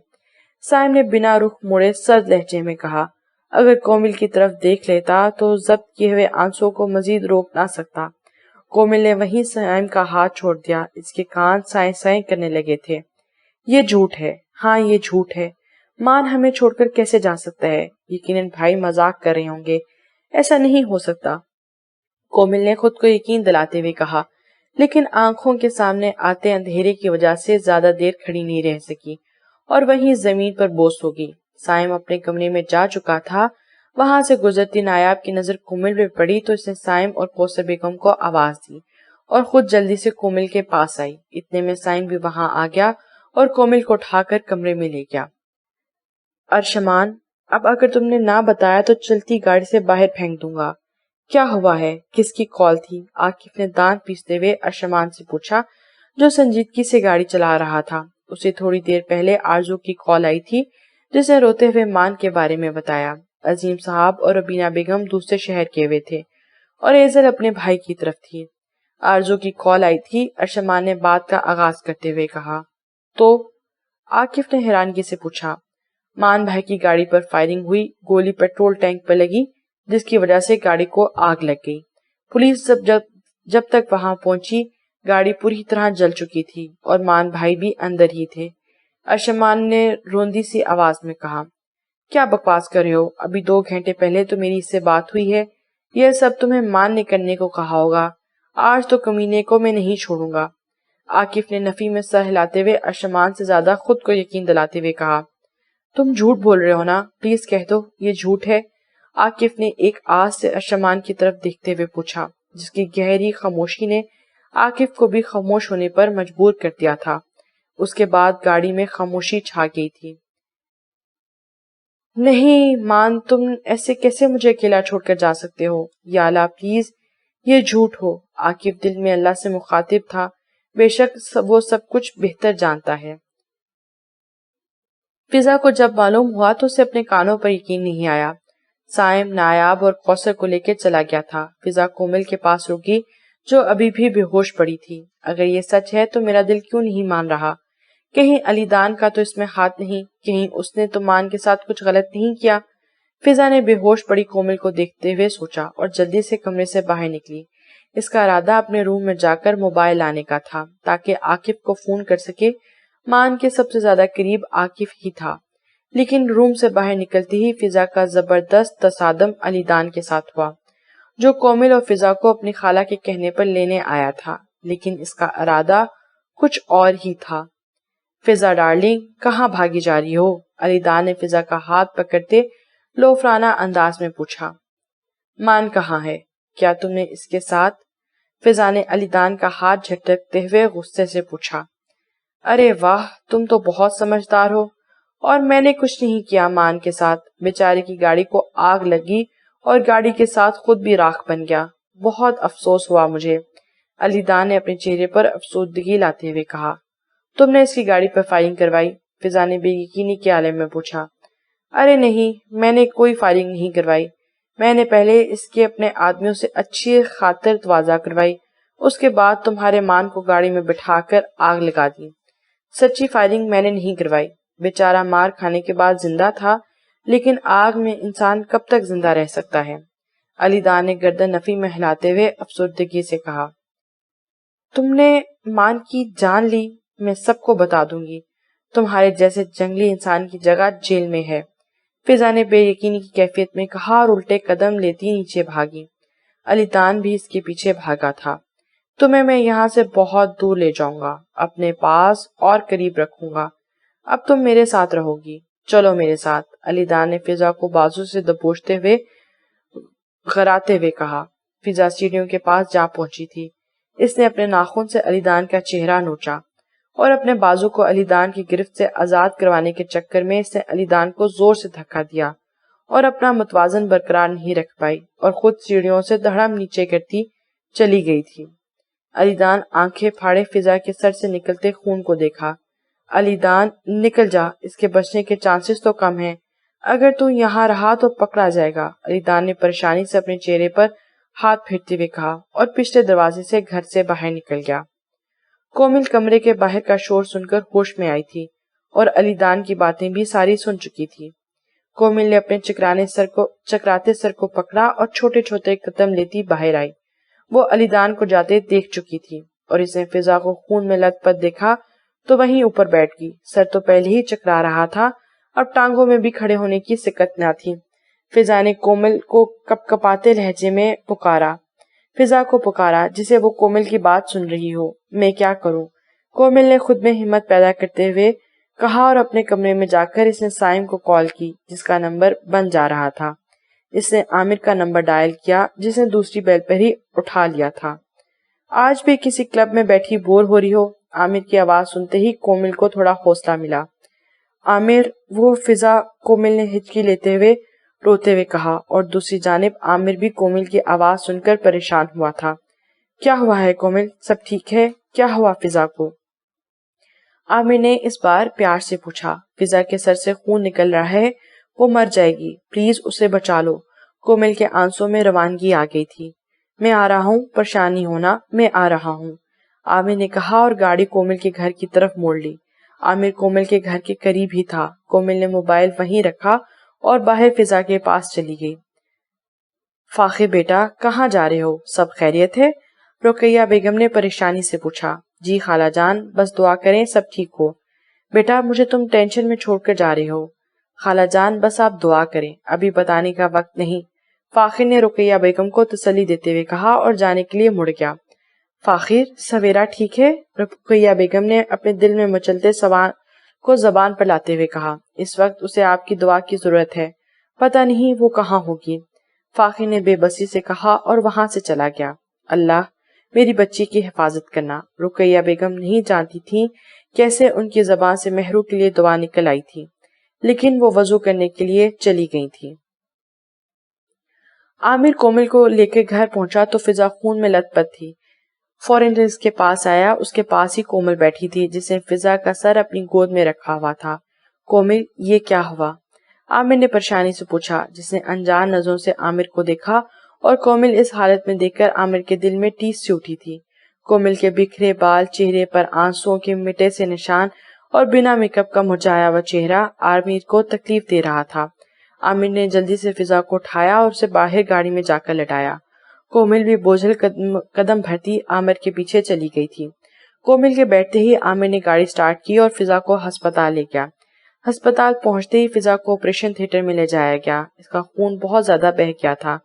[SPEAKER 1] سائم نے بنا رخ موڑے سرد لہجے میں کہا. اگر کومل کی طرف دیکھ لیتا تو ضبط کیے ہوئے آنسوں کو مزید روک نہ سکتا. کومل نے وہیں سائم کا ہاتھ چھوڑ دیا. اس کے کان سائیں سائیں کرنے لگے تھے. یہ جھوٹ ہے، ہاں یہ جھوٹ ہے. مان ہمیں چھوڑ کر کیسے جا سکتا ہے؟ یقیناً بھائی مذاق کر رہے ہوں گے، ایسا نہیں ہو سکتا. کومل نے خود کو یقین دلاتے ہوئے کہا، لیکن آنکھوں کے سامنے آتے اندھیرے کی وجہ سے زیادہ دیر کھڑی نہیں رہ سکی اور وہیں زمین پر بوس ہو گئی. سائم اپنے کمرے میں جا چکا تھا. وہاں سے گزرتی نایاب کی نظر کومل پہ پڑی تو اس نے سائم اور کوثر بیگم کو آواز دی اور خود جلدی سے کومل کے پاس آئی. اتنے میں سائم بھی وہاں آ گیا اور کومل کو اٹھا کر کمرے میں لے گیا. ارشمان، اب اگر تم نے نہ بتایا تو چلتی گاڑی سے باہر پھینک دوں گا. کیا ہوا ہے؟ کس کی کال تھی؟ عاقف نے دانت پیستے ہوئے ارشمان سے پوچھا جو سنجیدگی سے گاڑی چلا رہا تھا. اسے تھوڑی دیر پہلے آرزو کی کال آئی تھی جس نے روتے ہوئے مان کے بارے میں بتایا. عظیم صاحب اور ربینہ بیگم دوسرے شہر کے ہوئے تھے اور ایزل اپنے بھائی کی طرف تھی. آرزو کی کال آئی تھی، ارشمان نے بات کا آغاز کرتے ہوئے کہا. تو عاقف نے حیرانگی سے پوچھا. مان بھائی کی گاڑی پر فائرنگ ہوئی، گولی پیٹرول ٹینک پر لگی جس کی وجہ سے گاڑی کو آگ لگ گئی. پولیس جب تک وہاں پہنچی گاڑی پوری طرح جل چکی تھی اور مان بھائی بھی اندر ہی تھے. ارشمان نے روندی سی آواز میں کہا. کیا بکواس کر رہے ہو؟ ابھی 2 گھنٹے پہلے تو میری اس سے بات ہوئی ہے. یہ سب تمہیں مان نے کرنے کو کہا ہوگا. آج تو کمینے کو میں نہیں چھوڑوں گا. عاقف نے نفی میں سر ہلاتے ہوئے ارشمان سے زیادہ خود کو یقین دلاتے ہوئے کہا. تم جھوٹ بول رہے ہو نا؟ پلیز کہہ دو یہ جھوٹ ہے. عاقف نے ایک آس سے ارشمان کی طرف دیکھتے ہوئے پوچھا جس کی گہری خاموشی نے عاقف کو بھی خاموش ہونے پر مجبور کر دیا تھا. اس کے بعد گاڑی میں خاموشی چھا گئی تھی. نہیں مان، تم ایسے کیسے مجھے اکیلا چھوڑ کر جا سکتے ہو؟ یا اللہ پلیز یہ جھوٹ ہو. عاقف دل میں اللہ سے مخاطب تھا. بے شک وہ سب کچھ بہتر جانتا ہے. فضا کو جب معلوم ہوا تو اسے اپنے کانوں پر یقین نہیں آیا. سائم، نایاب اور کوثر کو لے کے چلا گیا تھا. فضا کومل کے پاس رکی جو ابھی بھی بے ہوش پڑی تھی. اگر یہ سچ ہے تو میرا دل کیوں نہیں مان رہا؟ کہیں علی دان کا تو اس میں ہاتھ نہیں؟ کہیں اس نے تو مان کے ساتھ کچھ غلط نہیں کیا؟ فضا نے بے ہوش پڑی کومل کو دیکھتے ہوئے سوچا اور جلدی سے کمرے سے باہر نکلی۔ اس کا ارادہ اپنے روم میں جا کر موبائل لانے کا تھا تاکہ عاقب کو فون کر سکے۔ مان کے سب سے زیادہ قریب عاقب ہی تھا، لیکن روم سے باہر نکلتی ہی فضا کا زبردست تصادم علی دان کے ساتھ ہوا، جو کومل اور فضا کو اپنی خالہ کے کہنے پر لینے آیا تھا، لیکن اس کا ارادہ کچھ اور ہی تھا۔ فضا ڈارلنگ، کہاں بھاگی جا رہی ہو؟ علی دان نے فضا کا ہاتھ پکڑتے لوفرانہ انداز میں پوچھا۔ مان کہاں ہے؟ کیا تم نے اس کے ساتھ؟ فضا نے علی دان کا ہاتھ جھٹکتے ہوئے غصے سے پوچھا۔ ارے واہ، تم تو بہت سمجھدار ہو، اور میں نے کچھ نہیں کیا مان کے ساتھ۔ بیچارے کی گاڑی کو آگ لگی اور گاڑی کے ساتھ خود بھی راکھ بن گیا۔ بہت افسوس ہوا مجھے، علی دان نے اپنے چہرے پر افسردگی لاتے ہوئے کہا۔ تم نے اس کی گاڑی پر فائرنگ کروائی؟ فضا نے بے یقینی کے عالم میں پوچھا۔ ارے نہیں، میں نے کوئی فائرنگ نہیں کروائی، میں نے پہلے اس کے اپنے آدمیوں سے اچھی خاطر تواضع کروائی، اس کے بعد تمہارے مان کو گاڑی میں بٹھا کر آگ لگا دی۔ سچی فائرنگ میں نے نہیں کروائی، بیچارہ مار کھانے کے بعد زندہ تھا، لیکن آگ میں انسان کب تک زندہ رہ سکتا ہے؟ علی دان نے گردن نفی میں ہلاتے ہوئے افسردگی سے کہا۔ تم نے مان کی جان لی، میں سب کو بتا دوں گی، تمہارے جیسے جنگلی انسان کی جگہ جیل میں ہے، فضا نے بے یقینی کی کیفیت میں کہا اور الٹے قدم لیتی نیچے بھاگی۔ علی دان بھی اس کے پیچھے بھاگا تھا۔ تمہیں میں یہاں سے بہت دور لے جاؤں گا، اپنے پاس اور قریب رکھوں گا، اب تم میرے ساتھ رہو گی، چلو میرے ساتھ، علی دان نے فضا کو بازو سے دبوچتے ہوئے غراتے ہوئے کہا۔ فضا سیڑھیوں کے پاس جا پہنچی تھی، اس نے اپنے ناخن سے علی دان کا چہرہ نوچا اور اپنے بازو کو علی دان کی گرفت سے آزاد کروانے کے چکر میں اس نے علی دان کو زور سے دھکا دیا اور اپنا متوازن برقرار نہیں رکھ پائی اور خود سیڑھیوں سے دھڑم نیچے کرتی چلی گئی تھی۔ علی دان آنکھیں پھاڑے فضا کے سر سے نکلتے خون کو دیکھا۔ علی دان، نکل جا، اس کے بچنے کے چانسز تو کم ہیں، اگر تو یہاں رہا تو پکڑا جائے گا، علی دان نے پریشانی سے اپنے چہرے پر ہاتھ پھیرتے ہوئے کہا اور پچھلے دروازے سے گھر سے باہر نکل گیا۔ کومل کمرے کے باہر کا شور سن کر ہوش میں آئی تھی اور علی دان کی باتیں بھی ساری سن چکی تھی۔ کومل نے اپنے چکراتے سر کو پکڑا اور چھوٹے چھوٹے قدم لیتی باہر آئی۔ وہ علی دان کو جاتے دیکھ چکی تھی اور اس نے فضا کو خون میں لت پت دیکھا تو وہیں اوپر بیٹھ گئی۔ سر تو پہلے ہی چکرا رہا تھا، اب ٹانگوں میں بھی کھڑے ہونے کی سکت نہ تھی۔ فضا نے کومل کو کپ کپاتے لہجے میں پکارا، فضا کو پکارا جسے وہ کومل کی بات سن رہی ہو۔ میں کیا کروں؟ کومل نے خود میں ہمت پیدا کرتے ہوئے کہا اور اپنے کمرے میں جا کر اس نے سائم کو کال کی جس کا نمبر بند جا رہا تھا۔ اس نے عامر کا نمبر ڈائل کیا جس نے دوسری بیل پر ہی اٹھا لیا تھا۔ آج بھی کسی کلب میں بیٹھی بور ہو رہی ہو؟ عامر کی آواز سنتے ہی کومل کو تھوڑا حوصلہ ملا۔ عامر، وہ فضا، کومل نے ہچکی لیتے ہوئے روتے ہوئے کہا اور دوسری جانب عامر بھی کومل کی آواز سن کر پریشان ہوا تھا۔ کیا ہوا ہے کومل؟ سب ٹھیک ہے؟ کیا ہوا فضا کو؟ عامر نے اس بار پیار سے پوچھا۔ فضا کے سر سے خون نکل رہا ہے، وہ مر جائے گی، پلیز اسے بچا لو۔ کومل کے آنسوں میں روانگی آ گئی تھی۔ میں آ رہا ہوں، پریشان نہیں ہونا، میں آ رہا ہوں، عامر نے کہا اور گاڑی کومل کے گھر کی طرف موڑ لی۔ عامر کومل کے گھر کے قریب ہی تھا۔ کومل نے موبائل وہیں رکھا اور باہر فضا کے پاس چلی گئی۔ فاخر بیٹا، کہاں جا رہے ہو؟ سب خیریت ہے؟ رقیہ بیگم نے پریشانی سے پوچھا۔ جی خالہ جان، بس دعا کریں سب ٹھیک ہو۔ بیٹا، مجھے تم ٹینشن میں چھوڑ کر جا رہے ہو۔ خالہ جان، بس آپ دعا کریں، ابھی بتانے کا وقت نہیں، فاخر نے رقیہ بیگم کو تسلی دیتے ہوئے کہا اور جانے کے لیے مڑ گیا۔ فاخر، سویرا ٹھیک ہے؟ رقیہ بیگم نے اپنے دل میں مچلتے سوال کو زبان پر لاتے ہوئے کہا۔ اس وقت اسے آپ کی دعا کی ضرورت ہے، پتہ نہیں وہ کہاں ہوگی، فاخر نے بے بسی سے کہا اور وہاں سے چلا گیا۔ اللہ میری بچی کی حفاظت کرنا۔ رقیہ بیگم نہیں جانتی تھی کیسے ان کی زبان سے مہرو کے لیے دعا نکل آئی تھی، لیکن وہ وضو کرنے کے لیے چلی گئی تھی۔ عامر کومل کو لے کے گھر پہنچا تو فضا خون میں لت پت تھی۔ فوراً اس کے پاس آیا، اس کے پاس ہی کومل بیٹھی تھی جس نے فضا کا سر اپنی گود میں رکھا ہوا تھا۔ کومل، یہ کیا ہوا؟ عامر نے پریشانی سے پوچھا جس نے انجان نظروں سے عامر کو دیکھا اور کومل اس حالت میں دیکھ کر عامر کے دل میں ٹیس سی اٹھی تھی۔ کومل کے بکھرے بال، چہرے پر آنسوؤں کے مٹے سے نشان اور بنا میک اپ کا مرجھایا ہوا چہرہ عامر کو تکلیف دے رہا تھا۔ عامر نے جلدی سے فضا کو اٹھایا اور اسے باہر گاڑی میں جا کر لٹایا۔ کومل بھی بوجھل قدم بھرتی عامر کے پیچھے چلی گئی تھی۔ کومل کے بیٹھتے ہی عامر نے گاڑی سٹارٹ کی اور فضا کو ہسپتال لے گیا۔ ہسپتال پہنچتے ہی فضا کو آپریشن تھیٹر میں لے جایا گیا۔ اس کا خون بہت زیادہ بہہ گیا تھا۔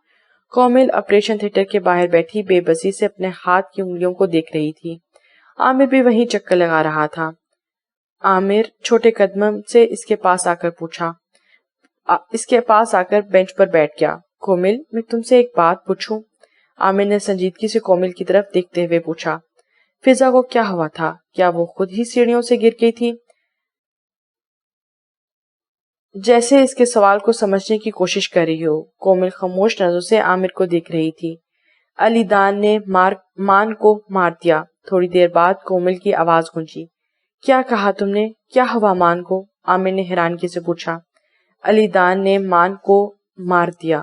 [SPEAKER 1] کومل آپریشن تھیٹر کے باہر بیٹھی بے بسی سے اپنے ہاتھ کی انگلیوں کو دیکھ رہی تھی۔ عامر بھی وہیں چکر لگا رہا تھا۔ عامر چھوٹے قدم سے اس کے پاس آ کر بینچ پر بیٹھ گیا۔ کومل، میں تم سے ایک بات پوچھوں؟ عامر نے سنجیدگی سے کومل کی طرف دیکھتے ہوئے پوچھا۔ فضا کو کیا ہوا تھا؟ کیا وہ خود ہی سیڑھیوں سے گر گئی تھی؟ جیسے اس کے سوال کو سمجھنے کی کوشش کر رہی ہو، کومل خاموش نظروں سے عامر کو دیکھ رہی تھی۔ علی دان نے مان کو مار دیا۔ تھوڑی دیر بعد کومل کی آواز گونجی۔ کیا کہا تم نے؟ کیا ہوا مان کو؟ عامر نے حیرانگی سے پوچھا۔ علی دان نے مان کو مار دیا۔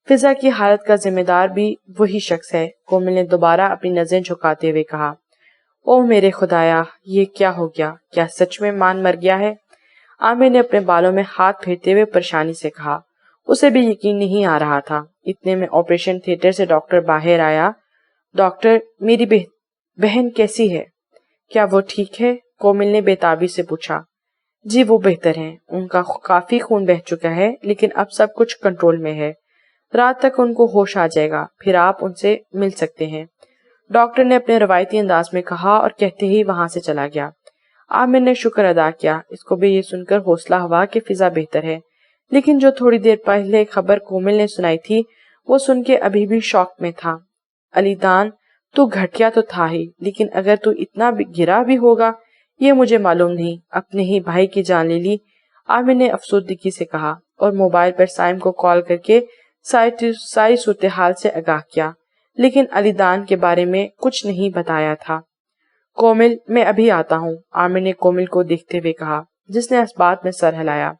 [SPEAKER 1] فضا کی حالت کا ذمہ دار بھی وہی شخص ہے، کومل نے دوبارہ اپنی نظریں جھکاتے ہوئے کہا۔ او میرے خدایا، یہ کیا ہو گیا؟ کیا سچ میں مان مر گیا ہے؟ عامر نے اپنے بالوں میں ہاتھ پھیرتے ہوئے پریشانی سے کہا۔ اسے بھی یقین نہیں آ رہا تھا۔ اتنے میں آپریشن تھیٹر سے ڈاکٹر باہر آیا۔ ڈاکٹر، میری بہن کیسی ہے؟ کیا وہ ٹھیک ہے؟ کومل نے بے تابی سے پوچھا۔ جی وہ بہتر ہیں، ان کا کافی خون بہہ چکا ہے، لیکن اب سب کچھ کنٹرول میں ہے۔ رات تک ان کو ہوش آ جائے گا، پھر آپ ان سے مل سکتے ہیں، ڈاکٹر نے اپنے روایتی انداز میں کہا اور کہتے ہی وہاں سے چلا گیا۔ عامر نے شکر ادا کیا۔ اس کو بھی یہ سن کر حوصلہ ہوا کہ فضا بہتر ہے، لیکن جو تھوڑی دیر پہلے خبر کومل نے سنائی تھی وہ سن کے ابھی بھی شوق میں تھا۔ علی دان، تو گھٹیا تو تھا ہی، لیکن اگر تو اتنا گرا بھی ہوگا یہ مجھے معلوم نہیں۔ اپنے ہی بھائی کی جان لے لی، عامر نے افسردگی سے کہا اور موبائل پر سائم کو کال کر کے ساری صورتحال سے آگاہ کیا، لیکن علی دان کے بارے میں کچھ نہیں بتایا تھا۔ کومل، میں ابھی آتا ہوں، عامر نے کومل کو دیکھتے ہوئے کہا، جس نے اس بات میں سر ہلایا۔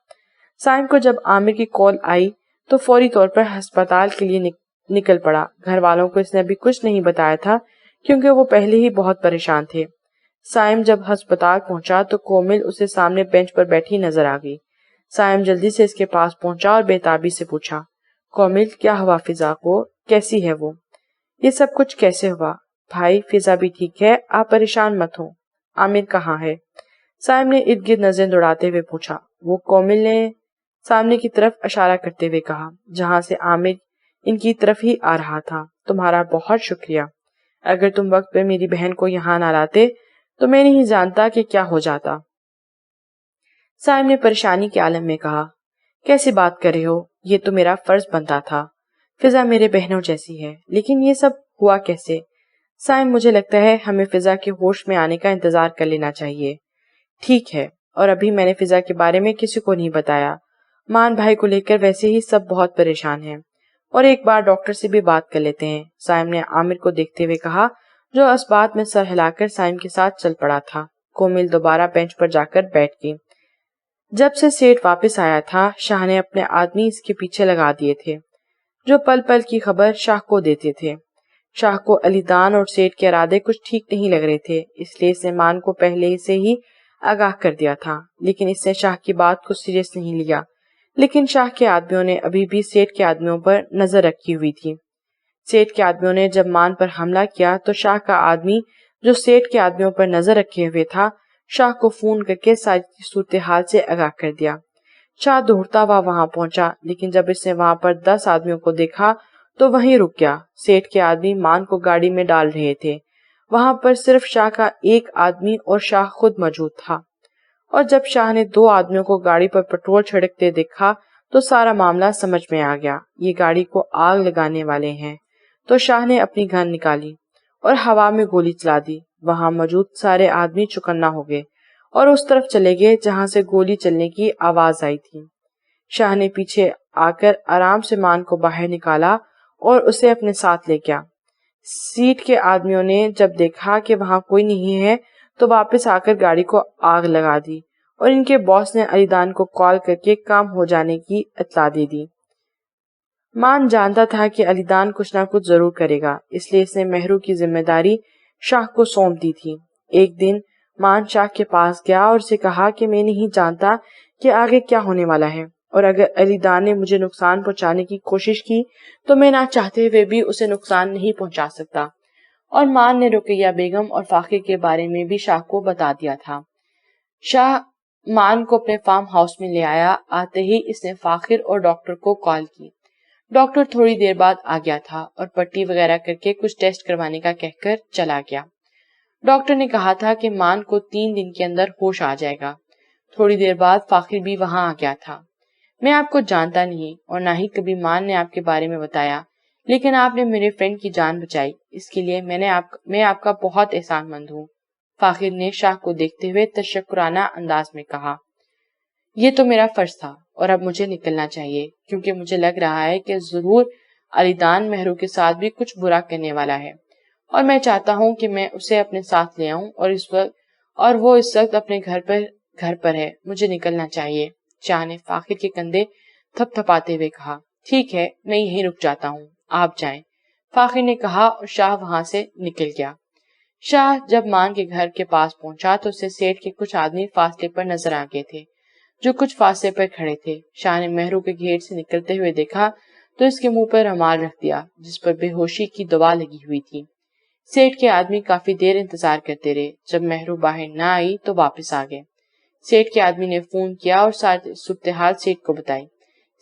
[SPEAKER 1] سائم کو جب عامر کی کال آئی تو فوری طور پر ہسپتال کے لیے نکل پڑا۔ گھر والوں کو اس نے ابھی کچھ نہیں بتایا تھا کیونکہ وہ پہلے ہی بہت پریشان تھے۔ سائم جب ہسپتال پہنچا تو کومل اسے سامنے بینچ پر بیٹھی نظر آ گئی۔ سائم جلدی سے اس کے پاس پہنچا اور بے تابی سے پوچھا، کومل کیا ہوا فضا کو؟ کیسی ہے وہ؟ یہ سب کچھ کیسے ہوا؟ بھائی فضا بھی ٹھیک ہے، آپ پریشان مت ہوں۔ عامر کہاں ہے؟ سائم نے ارد گرد نظریں دوڑاتے ہوئے پوچھا۔ وہ کومل نے سامنے کی طرف اشارہ کرتے ہوئے کہا، جہاں سے عامر ان کی طرف ہی آ رہا تھا۔ تمہارا بہت شکریہ، اگر تم وقت پہ میری بہن کو یہاں نہ لاتے تو میں نہیں جانتا کہ کیا ہو جاتا۔ سائم نے پریشانی کے عالم میں کہا، کیسی بات کر رہے ہو؟ یہ تو میرا فرض بنتا تھا۔ فضا میرے بہنوں جیسی ہے، لیکن یہ سب ہوا کیسے؟ سائم، مجھے لگتا ہے ہمیں فضا کے ہوش میں آنے کا انتظار کر لینا چاہیے۔ ٹھیک ہے، اور ابھی میں نے فضا کے بارے میں کسی کو نہیں بتایا۔ مان بھائی کو لے کر ویسے ہی سب بہت پریشان ہیں، اور ایک بار ڈاکٹر سے بھی بات کر لیتے ہیں، سائم نے عامر کو دیکھتے ہوئے کہا، جو اس بات میں سر ہلا کر سائم کے ساتھ چل پڑا تھا۔ کومل دوبارہ بینچ پر جا کر بیٹھ گئی۔ جب سے سیٹ واپس آیا تھا، شاہ نے اپنے آدمی اس کے پیچھے لگا دیے تھے، جو پل پل کی خبر شاہ کو دیتے تھے۔ شاہ کو علی دان اور سیٹ کے ارادے کچھ ٹھیک نہیں لگ رہے تھے، اس لیے اس نے مان کو پہلے سے ہی آگاہ کر دیا تھا، لیکن اس نے شاہ کی بات کو سیریس نہیں لیا۔ لیکن شاہ کے آدمیوں نے ابھی بھی سیٹ کے آدمیوں پر نظر رکھی ہوئی تھی۔ سیٹ کے آدمیوں نے جب مان پر حملہ کیا تو شاہ کا آدمی جو سیٹ کے آدمیوں پر نظر رکھے ہوئے تھا، شاہ کو فون کر کے ساری صورتحال سے آگاہ کر دیا۔ شاہ دوڑتا ہوا وہاں پہنچا، لیکن جب اس نے وہاں پر 10 آدمیوں کو دیکھا تو وہیں رک گیا۔ سیٹ کے آدمی مان کو گاڑی میں ڈال رہے تھے، وہاں پر صرف شاہ کا ایک آدمی اور شاہ خود موجود تھا، اور جب شاہ نے 2 آدمیوں کو گاڑی پر پیٹرول چھڑکتے دیکھا تو سارا معاملہ سمجھ میں آ گیا، یہ گاڑی کو آگ لگانے والے ہیں۔ تو شاہ نے اپنی گن نکالی اور ہوا میں گولی چلا دی۔ وہاں موجود سارے آدمی چوکنا ہو گئے اور اس طرف چلے گئے جہاں سے گولی چلنے کی آواز آئی تھی۔ شاہ نے پیچھے آ کر آرام سے مان کو باہر نکالا اور اسے اپنے ساتھ لے گیا۔ سیٹ کے آدمیوں نے جب دیکھا کہ وہاں کوئی نہیں ہے تو واپس آ کر گاڑی کو آگ لگا دی، اور ان کے باس نے علی دان کو کال کر کے کام ہو جانے کی اطلاع دے دی۔ مان جانتا تھا کہ علی دان کچھ نہ کچھ ضرور کرے گا، اس لیے اس نے مہرو کی ذمہ داری شاہ کو سونپ دی تھی۔ ایک دن مان شاہ کے پاس گیا اور اسے کہا کہ میں نہیں جانتا کہ آگے کیا ہونے والا ہے، اور اگر علی دان نے مجھے نقصان پہنچانے کی کوشش کی تو میں نہ چاہتے ہوئے بھی اسے نقصان نہیں پہنچا سکتا۔ اور مان نے رقیہ بیگم اور فاخر کے بارے میں بھی شاہ کو بتا دیا تھا۔ شاہ مان کو اپنے فارم ہاؤس میں لے آیا۔ آتے ہی اس نے فاخر اور ڈاکٹر کو کال کی۔ ڈاکٹر تھوڑی دیر بعد آ گیا تھا اور پٹی وغیرہ کر کے کچھ ٹیسٹ کروانے کا کہہ کر چلا گیا۔ ڈاکٹر نے کہا تھا کہ مان کو 3 دن کے اندر ہوش آ جائے گا۔ تھوڑی دیر بعد فاخر بھی وہاں آ گیا تھا۔ میں آپ کو جانتا نہیں اور نہ ہی کبھی مان نے آپ کے بارے میں بتایا، لیکن آپ نے میرے فرینڈ کی جان بچائی، اس کے لیے میں آپ کا بہت احسان مند ہوں، فاخر نے شاہ کو دیکھتے ہوئے تشکرانہ انداز میں کہا۔ یہ تو میرا فرض تھا اور اب مجھے نکلنا چاہیے، کیونکہ مجھے لگ رہا ہے کہ ضرور علی دان مہرو کے ساتھ بھی کچھ برا کرنے والا ہے، اور میں چاہتا ہوں کہ میں اسے اپنے ساتھ لے آؤں اور وہ اس وقت اپنے گھر پر ہے۔ مجھے نکلنا چاہیے، شاہ نے فاخر کے کندھے تھپ تھپاتے ہوئے کہا۔ ٹھیک ہے، میں یہیں رک جاتا ہوں، آپ جائیں، فاخر نے کہا اور شاہ وہاں سے نکل گیا۔ شاہ جب مان کے گھر کے پاس پہنچا تو اسے سیٹھ کے کچھ آدمی فاصلے پر نظر آ گئے تھے جو کچھ فاصلے پر کھڑے تھے۔ شاہ نے مہرو کے گیٹ سے نکلتے ہوئے دیکھا تو اس کے منہ پر رومال رکھ دیا جس پر بے ہوشی کی دوا لگی ہوئی تھی۔ سیٹھ کے آدمی کافی دیر انتظار کرتے رہے۔ جب مہرو باہر نہ آئی تو واپس آ گئے۔ سیٹھ کے آدمی نے فون کیا اور ساری صورتحال سیٹھ کو بتائی۔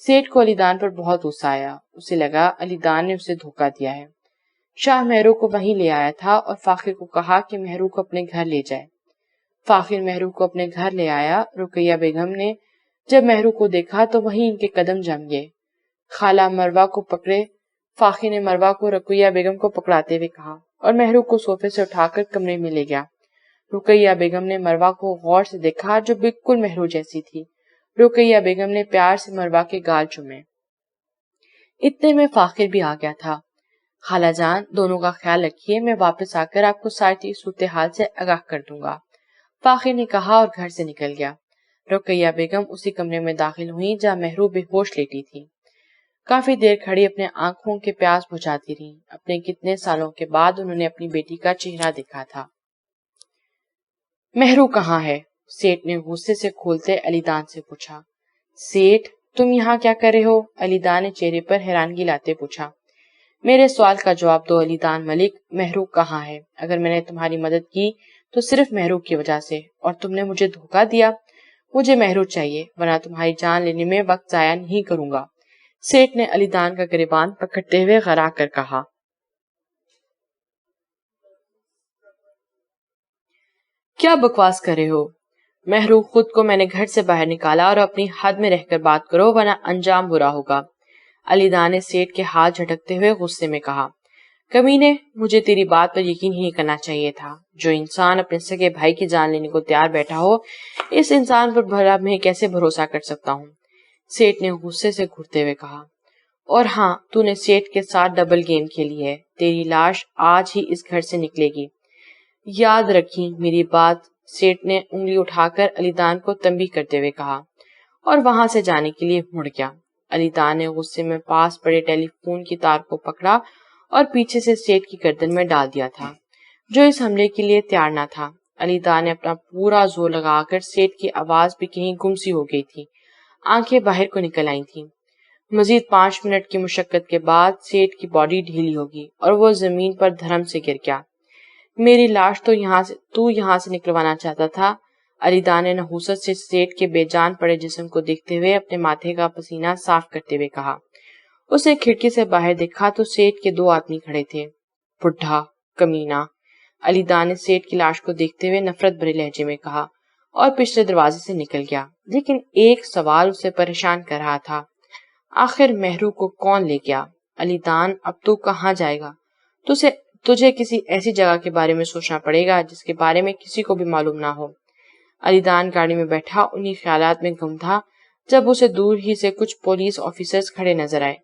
[SPEAKER 1] سیٹھ کو علی دان پر بہت غصہ آیا، اسے لگا علی دان نے اسے دھوکہ دیا ہے۔ شاہ مہرو کو وہیں لے آیا تھا اور فاخر کو کہا کہ مہرو کو اپنے گھر لے جائے۔ فاخر مہرو کو اپنے گھر لے آیا۔ رقیہ بیگم نے جب مہرو کو دیکھا تو وہیں ان کے قدم جم گئے۔ خالہ مروہ کو پکڑے۔ فاخر نے مروہ کو رقیہ بیگم کو پکڑاتے ہوئے کہا اور مہرو کو صوفے سے اٹھا کر کمرے میں لے گیا۔ رقیہ بیگم نے مروہ کو غور سے دیکھا جو بالکل مہرو جیسی تھی۔ رقیہ بیگم نے پیار سے مروہ کے گال چومے۔ اتنے میں فاخر بھی آ گیا تھا۔ خالہ جان، دونوں کا خیال رکھیے، میں واپس آ کر آپ کو ساری صورتحال سے آگاہ کر دوں گا، فاخر نے کہا اور گھر سے نکل گیا۔ رقیہ بیگم اسی کمرے میں داخل ہوئی جہاں مہرو بے ہوش لیٹی تھی۔ کافی دیر کھڑی اپنے آنکھوں کے پیاس بجھاتی رہی۔ اپنے کتنے سالوں کے بعد انہوں نے اپنی بیٹی کا چہرہ دیکھا تھا۔ مہرو کہاں ہے؟ سیٹھ نے غصے سے کھولتے علی دان سے پوچھا۔ سیٹھ، تم یہاں کیا کر رہے ہو؟ علی دان نے چہرے پر حیرانگی لاتے پوچھا۔ میرے سوال کا جواب دو علی دان ملک، مہرو کہاں ہے؟ اگر میں نے تمہاری مدد کی تو صرف مہرو کی وجہ سے، اور تم نے مجھے دھوکہ دیا۔ مجھے مہرو چاہیے ورنہ تمہاری جان لینے میں وقت ضائع نہیں کروں گا، سیٹھ نے علی دان کا گریبان پکڑتے ہوئے غرا کر کہا۔ کیا بکواس کر رہے ہو؟ مہرو، خود کو میں نے گھر سے باہر نکالا اور اپنی حد میں رہ کر بات کرو ورنہ انجام برا ہوگا، علی دان نے سیٹھ کے ہاتھ جھٹکتے ہوئے غصے میں کہا۔ کمینے، مجھے تیری بات پر یقین ہی کرنا چاہیے تھا۔ جو انسان اپنے سگے بھائی کی جان لینے کو تیار بیٹھا ہو، اس انسان پر بھلا میں کیسے بھروسہ کر سکتا ہوں، سیٹھ نے غصے سے گھرتے ہوئے کہا۔ اور ہاں، تو نے سیٹھ کے ساتھ ڈبل گیم کھیلی ہے، تیری لاش آج ہی اس گھر سے نکلے گی، یاد رکھی میری بات، سیٹھ نے انگلی اٹھا کر علی دان کو تنبیہ کرتے ہوئے کہا اور وہاں سے جانے کے لیے مڑ گیا۔ علی دان نے غصے میں پاس پڑے ٹیلی فون کی تار کو پکڑا اور پیچھے سے سیٹھ کی گردن میں ڈال دیا تھا جو اس حملے کے لیے تیار نہ تھا۔ علی دان نے اپنا پورا زور لگا کر، سیٹھ کی آواز بھی کہیں گم سی ہو گئی تھی، آنکھیں باہر کو نکل آئی تھیں۔ مزید 5 منٹ کی مشقت کے بعد سیٹھ کی باڈی ڈھیلی ہوگی اور وہ زمین پر دھرم سے گر گیا۔ میری لاش تو یہاں سے نکلوانا چاہتا تھا، علی دان نے نحوست سے سیٹھ کے بے جان پڑے جسم کو دیکھتے ہوئے اپنے ماتھے کا پسینہ صاف کرتے ہوئے کہا۔ اس نے کھڑکی سے باہر دیکھا تو سیٹھ کے 2 آدمی کھڑے تھے۔ بڈھا کمینہ، علی دان نے سیٹھ کی لاش کو دیکھتے ہوئے نفرت بھرے لہجے میں کہا اور پچھلے دروازے سے نکل گیا۔ لیکن ایک سوال اسے پریشان کر رہا تھا، آخر مہرو کو کون لے گیا؟ علی دان، اب تو کہاں جائے گا؟ تجھے کسی ایسی جگہ کے بارے میں سوچنا پڑے گا جس کے بارے میں کسی کو بھی معلوم نہ ہو۔ علی دان گاڑی میں بیٹھا انہی خیالات میں گم تھا جب اسے دور ہی سے کچھ پولیس آفیسرز کھڑے نظر آئے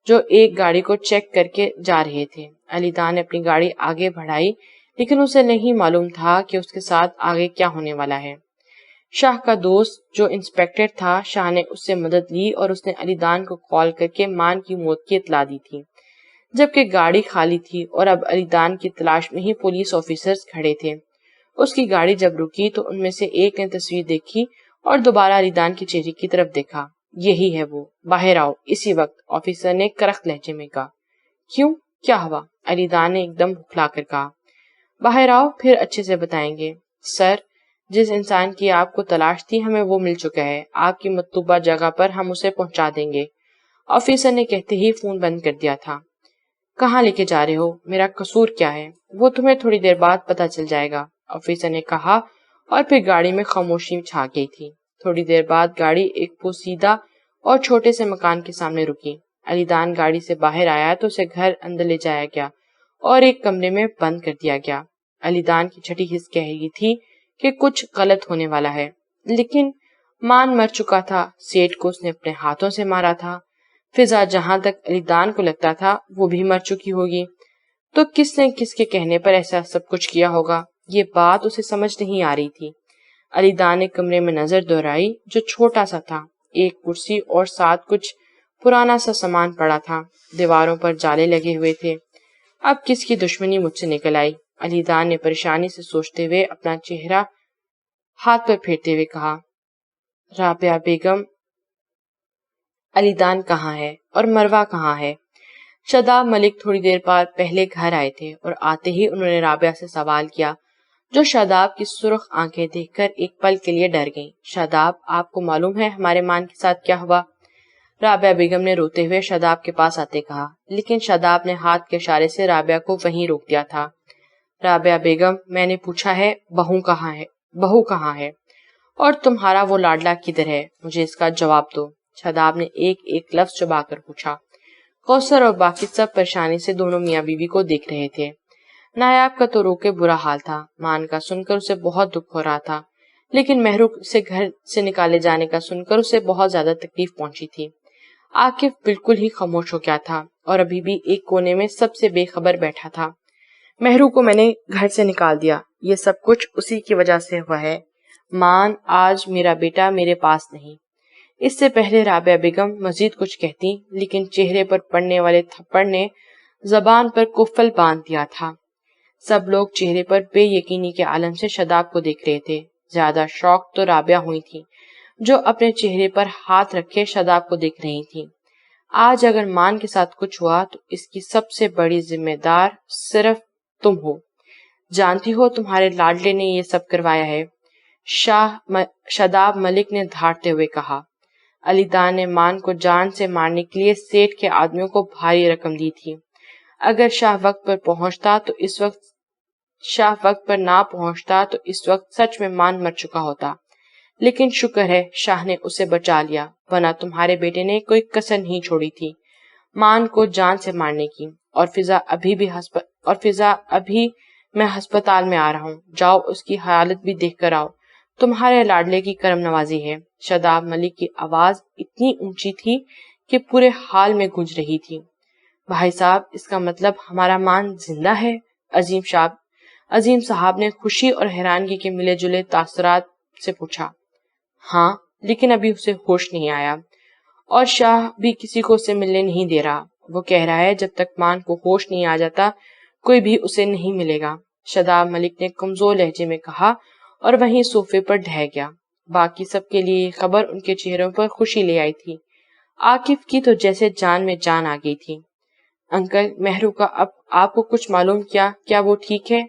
[SPEAKER 1] جو ایک گاڑی کو چیک کر کے جا رہے تھے۔ علی دان نے اپنی گاڑی آگے بڑھائی لیکن اسے نہیں معلوم تھا کہ اس کے ساتھ آگے کیا ہونے والا ہے۔ شاہ کا دوست جو انسپیکٹر تھا، شاہ نے اس سے مدد لی اور اس نے علی دان کو کال کر کے مان کی موت کی اطلاع دی تھی، جبکہ گاڑی خالی تھی اور اب علی دان کی تلاش میں ہی پولیس آفیسرز کھڑے تھے۔ اس کی گاڑی جب رکی تو ان میں سے ایک نے تصویر دیکھی اور دوبارہ علی دان کے چہرے کی طرف دیکھا۔
[SPEAKER 2] یہی ہے وہ، باہر آؤ اسی وقت، آفیسر نے کرخت لہجے میں کہا۔ کیوں، کیا ہوا؟ علی دان نے ایک دم بھکلا کر کہا۔ باہر آؤ پھر اچھے سے بتائیں گے۔ سر، جس انسان کی آپ کو تلاش تھی ہمیں وہ مل چکا ہے، آپ کی مطلوبہ جگہ پر ہم اسے پہنچا دیں گے، آفیسر نے کہتے ہی فون بند کر دیا تھا۔ کہاں لے کے جا رہے ہو؟ میرا قصور کیا ہے؟ وہ تمہیں تھوڑی دیر بعد پتہ چل جائے گا، آفیسر نے کہا، اور پھر گاڑی میں خاموشی چھا گئی تھی۔ تھوڑی دیر بعد گاڑی ایک پوسیدہ اور چھوٹے سے مکان کے سامنے رکی۔ علی دان گاڑی سے باہر آیا تو اسے گھر اندر لے جایا گیا اور ایک کمرے میں بند کر دیا گیا۔ علی دان کی چھٹی حس کہہ رہی تھی کہ کچھ غلط ہونے والا ہے، لیکن مان مر چکا تھا، سیٹ کو اس نے اپنے ہاتھوں سے مارا تھا۔ فضا جہاں تک علی دان کو لگتا تھا وہ بھی مر چکی ہوگی، تو کس نے کس کے کہنے پر ایسا سب کچھ کیا ہوگا، یہ بات اسے سمجھ نہیں آ رہی تھی۔ علی دان نے کمرے میں نظر دوہرائی جو چھوٹا سا تھا، ایک کرسی اور ساتھ کچھ پرانا سا سامان پڑا تھا، دیواروں پر جالے لگے ہوئے تھے۔ اب کس کی دشمنی مجھ سے نکل آئی، علی دان نے پریشانی سے سوچتے ہوئے اپنا چہرہ ہاتھ پر پھیرتے ہوئے کہا۔ رابعہ بیگم، علی دان کہاں ہے اور مروہ کہاں ہے؟ شاداب ملک تھوڑی دیر پہلے گھر آئے تھے اور آتے ہی انہوں نے رابعہ سے سوال کیا، جو شاداب کی سرخ آنکھیں دیکھ کر ایک پل کے لیے ڈر گئیں۔ شاداب، آپ کو معلوم ہے ہمارے مان کے ساتھ کیا ہوا؟ رابعہ بیگم نے روتے ہوئے شاداب کے پاس آتے کہا، لیکن شاداب نے ہاتھ کے اشارے سے رابعہ کو وہیں روک دیا تھا۔ رابعہ بیگم، میں نے پوچھا ہے بہو کہاں ہے اور تمہارا وہ لاڈلا کدھر ہے؟ مجھے اس کا جواب دو۔ شاداب نے ایک ایک لفظ چبا کر پوچھا۔ کوثر اور باقی سب پریشانی سے دونوں میاں بیوی کو دیکھ رہے تھے۔ نایاب کا تو رو کے برا حال تھا، مان کا سن کر اسے بہت دکھ ہو رہا تھا، لیکن مہرو سے گھر سے نکالے جانے کا سن کر اسے بہت زیادہ تکلیف پہنچی تھی۔ عاقف بالکل ہی خاموش ہو گیا تھا اور ابھی بھی ایک کونے میں سب سے بے خبر بیٹھا تھا۔ مہرو کو میں نے گھر سے نکال دیا، یہ سب کچھ اسی کی وجہ سے ہوا ہے۔ مان، آج میرا بیٹا میرے پاس نہیں۔ اس سے پہلے رابعہ بیگم مزید کچھ کہتی، لیکن چہرے پر پڑنے والے تھپڑ نے زبان پر قفل باندھ دیا تھا۔ سب لوگ چہرے پر بے یقینی کے عالم سے شاداب کو دیکھ رہے تھے۔ زیادہ شوق تو رابعہ ہوئی تھی، جو اپنے چہرے پر ہاتھ رکھے شاداب کو دیکھ رہی تھی۔ آج اگر مان کے ساتھ کچھ ہوا تو اس کی سب سے بڑی ذمہ دار صرف تم ہو۔ جانتی ہو تمہارے لاڈلے نے یہ سب کروایا ہے، شاداب ملک نے دھاڑتے ہوئے کہا۔ علی دان نے مان کو جان سے مارنے کے لیے سیٹ کے آدمیوں کو بھاری رقم دی تھی۔ اگر شاہ وقت پر نہ پہنچتا تو اس وقت سچ میں مان مر چکا ہوتا، لیکن شکر ہے شاہ نے اسے بچا لیا، ورنہ تمہارے بیٹے نے کوئی کسر نہیں چھوڑی تھی مان کو جان سے مارنے کی۔ اور فضا ابھی میں ہسپتال میں آ رہا ہوں، جاؤ اس کی حالت بھی دیکھ کر آؤ، تمہارے لاڈلے کی کرم نوازی ہے۔ شاداب ملک کی آواز اتنی اونچی تھی کہ پورے حال میں گونج رہی تھی۔ بھائی صاحب، اس کا مطلب ہمارا مان زندہ ہے؟ عظیم صاحب نے خوشی اور حیرانگی کے ملے جلے تاثرات سے پوچھا۔ ہاں، لیکن ابھی اسے ہوش نہیں آیا، اور شاہ بھی کسی کو اسے ملنے نہیں دے رہا۔ وہ کہہ رہا ہے جب تک مان کو ہوش نہیں آ جاتا کوئی بھی اسے نہیں ملے گا، شاداب ملک نے کمزور لہجے میں کہا اور وہیں صوفے پر ڈھہ گیا۔ باقی سب کے لیے یہ خبر ان کے چہروں پر خوشی لے آئی تھی۔ عاقف کی تو جیسے جان میں جان آ گئی تھی۔ انکل، مہرو کا اب آپ کو کچھ معلوم کیا وہ ٹھیک ہے؟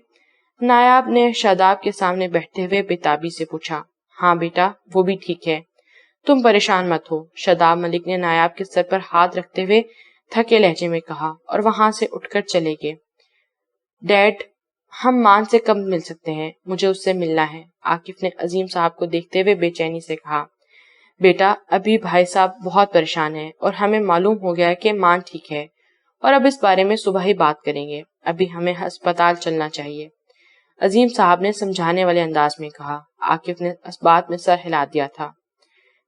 [SPEAKER 2] نایاب نے شاداب کے سامنے بیٹھتے ہوئے بےتابی سے پوچھا۔ ہاں بیٹا، وہ بھی ٹھیک ہے، تم پریشان مت ہو، شاداب ملک نے نایاب کے سر پر ہاتھ رکھتے ہوئے تھکے لہجے میں کہا اور وہاں سے اٹھ کر چلے گئے۔ ڈیڈ، ہم مان سے کب مل سکتے ہیں؟ مجھے اس سے ملنا ہے، عاقف نے عظیم صاحب کو دیکھتے ہوئے بے چینی سے کہا۔ بیٹا، ابھی بھائی صاحب بہت پریشان ہیں اور ہمیں معلوم ہو گیا کہ مان ٹھیک ہے، اور اب اس بارے میں صبح ہی بات کریں گے، ابھی ہمیں ہسپتال چلنا چاہیے، عظیم صاحب نے سمجھانے والے انداز میں کہا۔ عاقف نے اس بات میں سر ہلا دیا تھا۔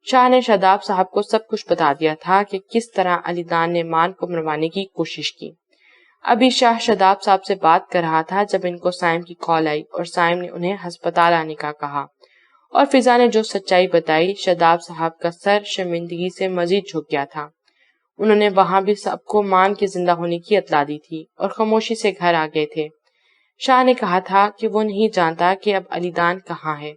[SPEAKER 2] شاہ نے شاداب صاحب کو سب کچھ بتا دیا تھا کہ کس طرح علی دان نے مان کو مروانے کی کوشش کی۔ ابھی شاہ شاداب صاحب سے بات کر رہا تھا جب ان کو سائم کی کال آئی اور سائم نے انہیں ہسپتال آنے کا کہا، اور فضا نے جو سچائی بتائی، شاداب صاحب کا سر شرمندگی سے مزید جھک گیا تھا۔ انہوں نے وہاں بھی سب کو مان کے زندہ ہونے کی اطلاع دی تھی اور خاموشی سے گھر آ گئے تھے۔ شاہ نے کہا تھا کہ وہ نہیں جانتا کہ اب علی دان کہاں ہے،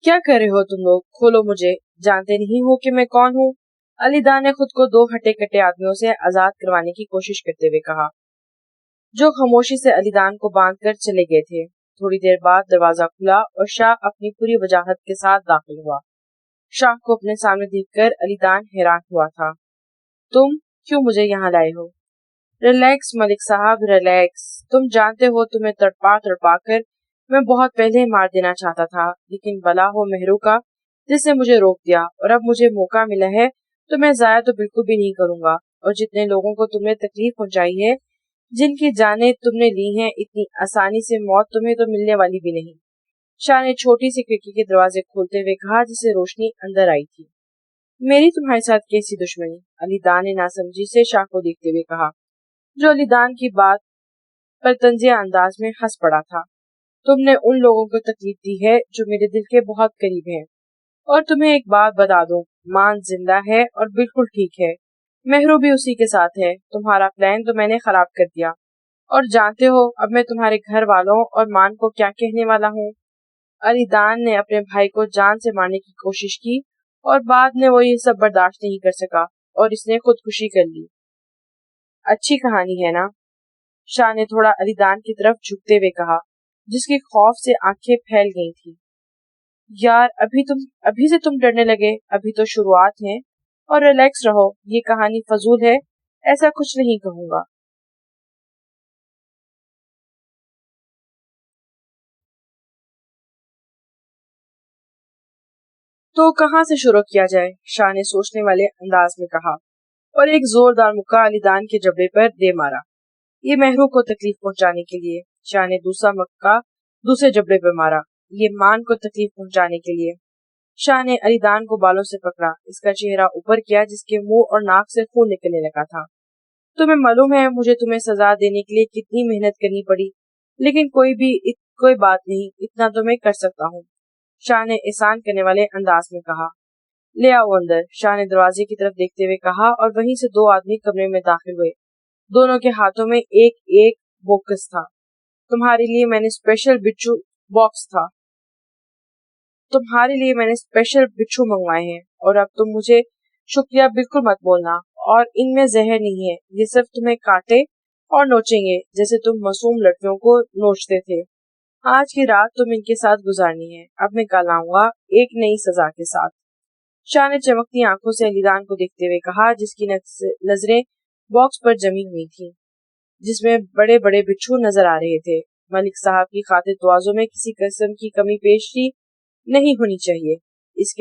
[SPEAKER 1] کیا کر رہے ہو تم لوگ؟ کھولو مجھے، جانتے نہیں ہو کہ میں کون ہوں؟ علی دان نے خود کو دو ہٹے کٹے آدمیوں سے آزاد کروانے کی کوشش کرتے ہوئے کہا، جو خاموشی سے علی دان کو باندھ کر چلے گئے تھے۔ تھوڑی دیر بعد دروازہ کھلا اور شاہ اپنی پوری وجاہت کے ساتھ داخل ہوا۔ شاہ کو اپنے سامنے دیکھ کر علی دان حیران ہوا تھا۔ تم کیوں مجھے یہاں لائے ہو؟ ریلیکس ملک صاحب، ریلیکس۔ تم جانتے ہو تمہیں تڑپا تڑپا کر میں بہت پہلے مار دینا چاہتا تھا، لیکن بلا ہو مہرو کا جس نے مجھے روک دیا، اور اب مجھے موقع ملا ہے تو میں ضائع تو بالکل بھی نہیں کروں گا۔ اور جتنے لوگوں کو تم نے تکلیف پہنچائی ہے، جن کی جانیں تم نے لی ہیں، اتنی آسانی سے موت تمہیں تو ملنے والی بھی نہیں۔ شاہ نے چھوٹی سی کھڑکی کے دروازے کھولتے ہوئے کہا جس سے روشنی اندر آئی تھی۔ میری تمہارے ساتھ کیسی دشمنی؟ علی دان نے ناسمجھی سے شاہ کو دیکھتے ہوئے کہا، جو علی دان کی بات پر طنزیہ انداز میں ہنس پڑا تھا۔ تم نے ان لوگوں کو تکلیف دی ہے جو میرے دل کے بہت قریب ہیں، اور تمہیں ایک بات بتا دوں، مان زندہ ہے اور بالکل ٹھیک ہے، مہرو بھی اسی کے ساتھ ہے۔ تمہارا پلان تو میں نے خراب کر دیا، اور جانتے ہو اب میں تمہارے گھر والوں اور مان کو کیا کہنے والا ہوں۔ علی دان نے اپنے بھائی کو جان سے مارنے کی کوشش کی، اور بعد میں وہ یہ سب برداشت نہیں کر سکا اور اس نے خودکشی کر لی۔ اچھی کہانی ہے نا؟ شاہ نے تھوڑا علی دان کی طرف جھکتے ہوئے کہا، جس کی خوف سے آنکھیں پھیل گئی تھی۔ یار ابھی سے تم ڈرنے لگے؟ ابھی تو شروعات ہے، اور ریلیکس رہو، یہ کہانی فضول ہے، ایسا کچھ نہیں کہوں گا۔ تو کہاں سے شروع کیا جائے؟ شاہ نے سوچنے والے انداز میں کہا، اور ایک زوردار مکہ علی دان کے جبڑے پر دے مارا۔ یہ مہرو کو تکلیف پہنچانے کے لیے۔ شاہ نے دوسرا مکہ دوسرے جبڑے پر مارا۔ یہ مان کو تکلیف پہنچانے کے لیے۔ شاہ نے علی دان کو بالوں سے پکڑا، اس کا چہرہ اوپر کیا جس کے منہ اور ناک سے خون نکلنے لگا تھا۔ تمہیں معلوم ہے مجھے تمہیں سزا دینے کے لیے کتنی محنت کرنی پڑی، لیکن کوئی بات نہیں، اتنا تو میں کر سکتا ہوں، شاہ نے احسان کرنے والے انداز میں کہا۔ لے آؤ اندر، شاہ نے دروازے کی طرف دیکھتے ہوئے کہا، اور وہیں سے دو آدمی کمرے میں داخل ہوئے۔ دونوں کے ہاتھوں میں ایک ایک بوکس تھا۔ تمہارے لیے میں نے اسپیشل بچھو منگوائے ہیں، اور اب تم مجھے شکریہ بالکل مت بولنا، اور ان میں زہر نہیں ہے، یہ صرف تمہیں کاٹے اور نوچیں گے جیسے تم معصوم لڑکیوں کو نوچتے تھے۔ آج کی رات تم ان کے ساتھ گزارنی ہے، اب میں کل آؤں گا ایک نئی سزا کے ساتھ۔ شاہ نے چمکتی آنکھوں سے علی دان کو دیکھتے ہوئے کہا، جس کی نظریں باکس پر جمی ہوئی تھیں جس میں بڑے بڑے بچھو نظر آ رہے تھے۔ ملک صاحب کی خاطر توازوں میں کسی قسم کی کمی پیشی نہیں ہونی چاہیے۔ اس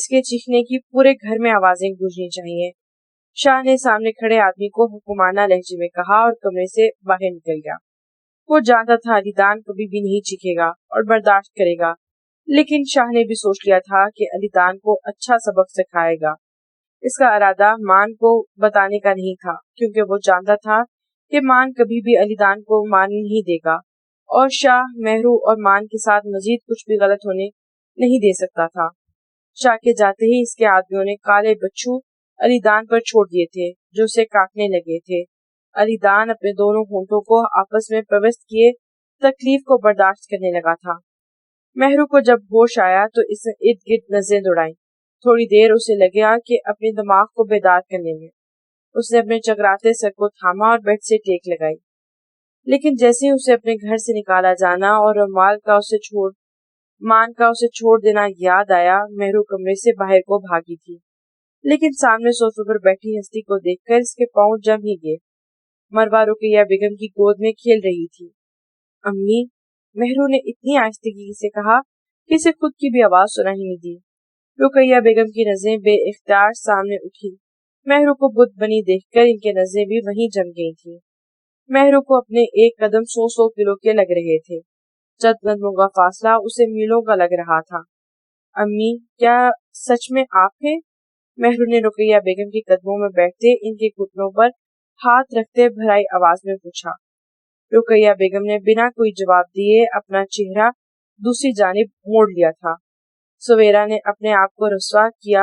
[SPEAKER 1] کے چیخنے کی پورے گھر میں آوازیں گونجنی چاہیے۔ شاہ نے سامنے کھڑے آدمی کو حکمانہ لہجے میں کہا اور کمرے سے باہر نکل گیا۔ وہ جانتا تھا علی دان کبھی بھی نہیں چیخے گا اور برداشت کرے گا، لیکن شاہ نے بھی سوچ لیا تھا کہ علی دان کو اچھا سبق سکھائے گا۔ اس کا ارادہ مان کو بتانے کا نہیں تھا، کیونکہ وہ جانتا تھا کہ مان کبھی بھی علی دان کو مارنے نہیں دے گا، اور شاہ مہرو اور مان کے ساتھ مزید کچھ بھی غلط ہونے نہیں دے سکتا تھا۔ شاہ کے جاتے ہی اس کے آدمیوں نے کالے بچھو علی دان پر چھوڑ دیے تھے جو اسے کاٹنے لگے تھے۔ علی دان اپنے دونوں ہونٹوں کو آپس میں پیوست کیے تکلیف کو برداشت کرنے لگا تھا۔ مہرو کو جب ہوش آیا تو اس نے ارد گرد نظریں دوڑائیں۔ تھوڑی دیر اسے لگا کہ اپنے دماغ کو بیدار کرنے میں۔ اس نے اپنے چکراتے سر کو تھاما اور بیڈ سے ٹیک لگائی، لیکن جیسے ہی اسے اپنے گھر سے نکالا جانا اور مان کا اسے چھوڑ دینا یاد آیا، مہرو کمرے سے باہر کو بھاگی تھی، لیکن سامنے صوفے پر بیٹھی ہستی کو دیکھ کر اس کے پاؤں جم ہی گئے۔ مروہ رقیہ بیگم کی گود میں کھیل رہی تھی۔ امی، مہرو نے اتنی آہستگی سے کہا کہ اسے خود کی بھی آواز سنائی نہیں دی۔ رقیہ بیگم کی نظریں بے اختیار سامنے اٹھی۔ مہرو کو بت بنی دیکھ کر ان کی نظریں بھی وہیں جم گئی تھیں۔ مہرو کو اپنے ایک قدم 100 کلو کے لگ رہے تھے۔ چند قدموں کا فاصلہ اسے میلوں کا لگ رہا تھا۔ امی، کیا سچ میں آپ ہیں؟ مہرو نے رقیہ بیگم کے قدموں میں بیٹھتے ان کے گھٹنوں پر ہاتھ رکھتے بھرائی آواز میں پوچھا۔ رقیہ بیگم نے بنا کوئی جواب دیے اپنا چہرہ دوسری جانب موڑ لیا تھا۔ سویرا نے اپنے آپ کو رسوا کیا،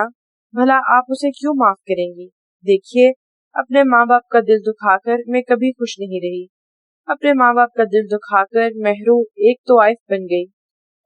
[SPEAKER 1] بھلا آپ اسے کیوں معاف کریں گی؟ دیکھیے، اپنے ماں باپ کا دل دکھا کر میں کبھی خوش نہیں رہی۔ اپنے ماں باپ کا دل دکھا کر مہرو ایک طوائف بن گئی۔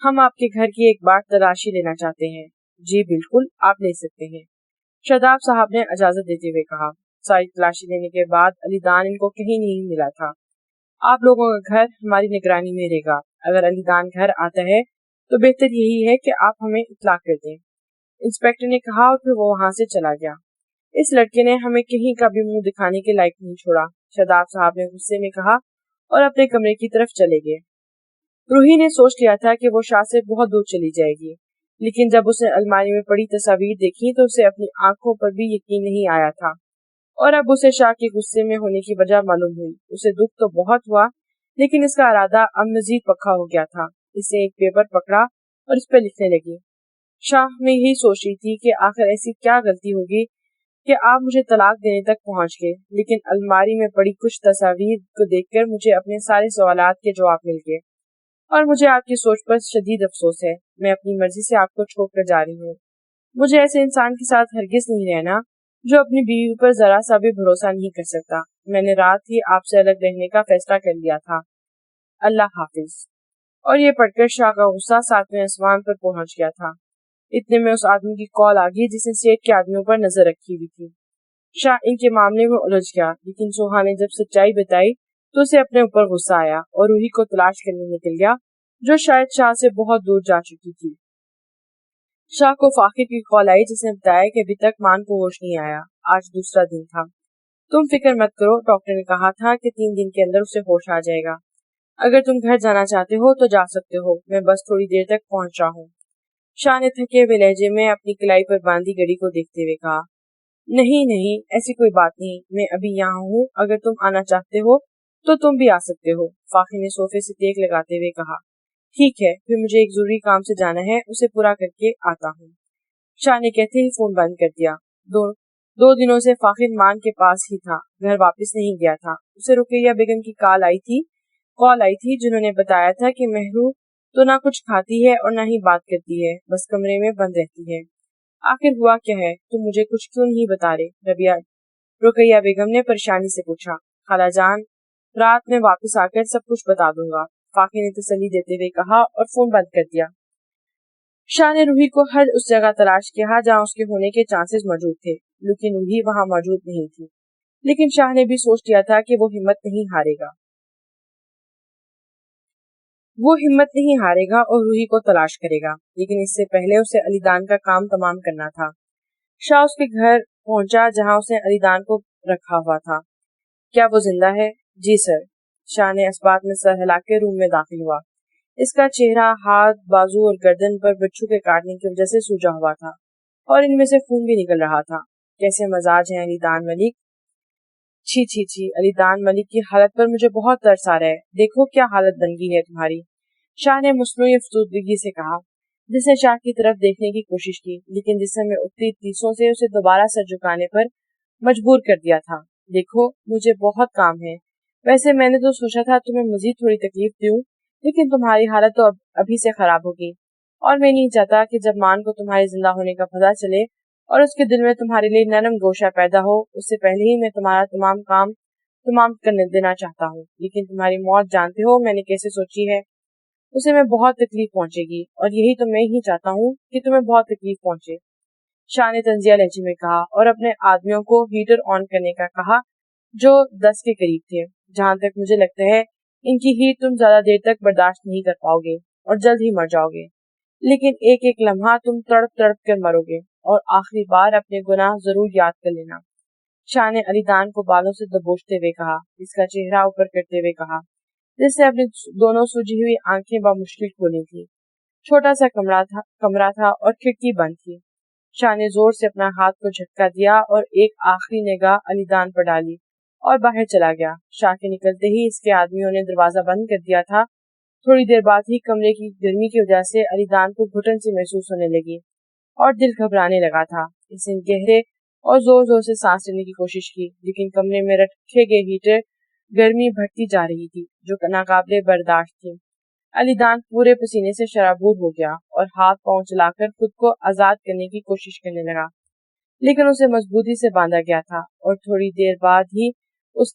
[SPEAKER 1] ہم آپ کے گھر کی ایک بار تلاشی لینا چاہتے ہیں۔ جی بالکل، آپ لے سکتے ہیں، شاداب صاحب نے اجازت دیتے ہوئے کہا۔ ساری تلاشی لینے کے بعد علی دان ان کو کہیں نہیں ملا تھا۔ آپ لوگوں کا گھر ہماری نگرانی میں رہے گا۔ اگر علی دان گھر آتا ہے تو بہتر یہی ہے کہ آپ ہمیں اطلاع کر دیں، انسپیکٹر نے کہا، اور پھر وہ وہاں سے چلا گیا۔ اس لڑکے نے ہمیں کہیں کا بھی منہ دکھانے کے لائق نہیں چھوڑا، شاداب صاحب نے غصے میں کہا اور اپنے کمرے کی طرف چلے گئے۔ روحی نے سوچ لیا تھا کہ وہ شاہ سے بہت دور چلی جائے گی، لیکن جب اس نے الماری میں پڑی تصاویر دیکھی تو اسے اپنی آنکھوں پر بھی یقین نہیں آیا تھا، اور اب اسے شاہ کے غصے میں ہونے کی وجہ معلوم ہوئی۔ اسے دکھ تو بہت ہوا، لیکن اس کا ارادہ اب مزید پکا ہو گیا تھا۔ اس نے ایک پیپر پکڑا اور اس پہ لکھنے لگی۔ شاہ میں یہی سوچ رہی تھی کہ آخر ایسی کیا غلطی ہوگی کہ آپ مجھے طلاق دینے تک پہنچ گئے، لیکن الماری میں پڑی کچھ تصاویر کو دیکھ کر مجھے اپنے سارے سوالات کے جواب مل گئے، اور مجھے آپ کی سوچ پر شدید افسوس ہے۔ میں اپنی مرضی سے آپ کو چھوڑ کر جا رہی ہوں۔ مجھے ایسے انسان کے ساتھ ہرگز نہیں رہنا جو اپنی بیوی پر ذرا سا بھی بھروسہ نہیں کر سکتا۔ میں نے رات ہی آپ سے الگ رہنے کا فیصلہ کر لیا تھا۔ اللہ حافظ۔ اور یہ پڑھ کر شاہ کا غصہ ساتویں آسمان پر پہنچ گیا تھا۔ اتنے میں اس آدمی کی کال آ گئی جس نے سیٹ کے آدمیوں پر نظر رکھی ہوئی تھی۔ شاہ ان کے معاملے میں الجھ گیا، لیکن سوہا نے جب سچائی بتائی تو اسے اپنے اوپر غصہ آیا اور روحی کو تلاش کرنے نکل گیا، جو شاید شاہ سے بہت دور جا چکی تھی۔ شاہ کو فاخر کی کال آئی جس نے بتایا کہ ابھی تک مان کو ہوش نہیں آیا۔ آج دوسرا دن تھا۔ تم فکر مت کرو، ڈاکٹر نے کہا تھا کہ 3 دن کے اندر اسے ہوش آ جائے گا۔ اگر تم گھر جانا چاہتے ہو تو جا سکتے ہو، میں بس تھوڑی دیر تک پہنچ رہا ہوں۔ شاہ نے تھکے ہوئے لہجے میں اپنی کلائی پر باندھی گھڑی کو دیکھتے ہوئے کہا، نہیں، ایسی کوئی بات نہیں، میں ابھی یہاں ہوں، اگر تم آنا چاہتے ہو تو تم بھی آ سکتے ہو۔ فاخر نے صوفے سے ٹیک لگاتے ہوئے کہا، ٹھیک ہے، پھر مجھے ایک ضروری کام سے جانا ہے، اسے پورا کر کے آتا ہوں۔ شاہ نے کہتے ہی فون بند کر دیا۔ دو دنوں سے فاخر مان کے پاس ہی تھا، گھر واپس نہیں گیا تھا۔ اسے رقیہ بیگم کی کال آئی تھی جنہوں نے بتایا تھا کہ مہرو تو نہ کچھ کھاتی ہے اور نہ ہی بات کرتی ہے، بس کمرے میں بند رہتی ہے۔ آخر ہوا کیا ہے؟ تم مجھے کچھ کیوں نہیں بتا رہے؟ رقیہ بیگم نے پریشانی سے پوچھا۔ خالہ جان، رات میں واپس آ کر سب کچھ بتا دوں گا، فاخر نے تسلی دیتے ہوئے کہا اور فون بند کر دیا۔ شاہ نے روحی کو ہر اس جگہ تلاش کیا جہاں اس کے ہونے کے چانسز موجود تھے، لیکن روحی وہاں موجود نہیں تھی۔ لیکن شاہ نے بھی سوچ لیا تھا کہ وہ ہمت نہیں ہارے گا اور روحی کو تلاش کرے گا، لیکن اس سے پہلے اسے علی دان کا کام تمام کرنا تھا۔ شاہ اس کے گھر پہنچا جہاں اس نے علی دان کو رکھا ہوا تھا۔ کیا وہ زندہ ہے؟ جی سر۔ شاہ نے اسباب میں سر ہلا کے روم میں داخل ہوا۔ اس کا چہرہ، ہاتھ، بازو اور گردن پر بچھو کے کاٹنے کی وجہ سے سوجا ہوا تھا اور ان میں سے خون بھی نکل رہا تھا۔ کیسے مزاج ہیں علی دان ملک؟ چھی، علی دان ملک کی حالت پر مجھے بہت ترس آ رہا ہے، دیکھو کیا حالت بن گئی ہے تمہاری، شاہ نے مصنوعی افسردگی سے کہا، جس نے شاہ کی طرف دیکھنے کی کوشش کی، لیکن جسم میں اٹھتی تیسوں سے اسے دوبارہ سر جھکانے پر مجبور کر دیا تھا۔ دیکھو مجھے بہت کام ہے، ویسے میں نے تو سوچا تھا تمہیں مزید تھوڑی تکلیف دوں، لیکن تمہاری حالت تو ابھی سے خراب ہوگی، اور میں نہیں چاہتا کہ جب مان کو تمہارے زندہ ہونے کا پتہ چلے اور اس کے دل میں تمہارے لیے نرم گوشہ پیدا ہو، اس سے پہلے ہی میں تمہارا تمام کام تمام کرنے دینا چاہتا ہوں۔ لیکن تمہاری موت جانتے ہو میں نے کیسے سوچی ہے، اسے میں بہت تکلیف پہنچے گی، اور یہی تو میں ہی چاہتا ہوں کہ تمہیں بہت تکلیف پہنچے، شاہ نے تنزیہ لہجے میں کہا، اور اپنے آدمیوں کو ہیٹر آن کرنے کا کہا جو 10 کے قریب تھے۔ جہاں تک مجھے لگتا ہے ان کی ہیٹ تم زیادہ دیر تک برداشت نہیں کر پاؤ گے اور جلد ہی مر جاؤ گے، لیکن ایک ایک لمحہ تم تڑپ تڑپ کر مرو گے، اور آخری بار اپنے گناہ ضرور یاد کر لینا، شاہ نے علی دان کو بالوں سے دبوچتے ہوئے کہا، اس کا چہرہ اوپر کرتے ہوئے کہا، جس نے اپنی دونوں سوجی ہوئی آنکھیں بمشکل کھولی تھی۔ چھوٹا سا کمرہ تھا اور کھڑکی بند تھی۔ شاہ نے زور سے اپنا ہاتھ کو جھٹکا دیا اور ایک آخری نگاہ علی دان پر ڈالی اور باہر چلا گیا۔ شاہ کے نکلتے ہی اس کے آدمیوں نے دروازہ بند کر دیا تھا۔ تھوڑی دیر بعد ہی کمرے کی گرمی کی وجہ سے علی دان کو گھٹن سی محسوس ہونے لگی اور دل گھبرانے لگا تھا۔ اس نے گہرے اور زور زور سے سانس لینے کی کوشش کی، لیکن کمرے میں رکھے گئے ہیٹر گرمی بڑھتی جا رہی تھی جو ناقابل برداشت تھی۔ علی دان پورے پسینے سے شرابور ہو گیا اور ہاتھ پاؤں چلا کر خود کو آزاد کرنے کی کوشش کرنے لگا، لیکن اسے مضبوطی سے باندھا گیا تھا، اور تھوڑی دیر بعد ہی اس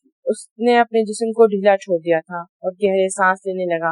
[SPEAKER 1] نے اپنے جسم کو ڈھیلا چھوڑ دیا تھا اور گہرے سانس لینے لگا۔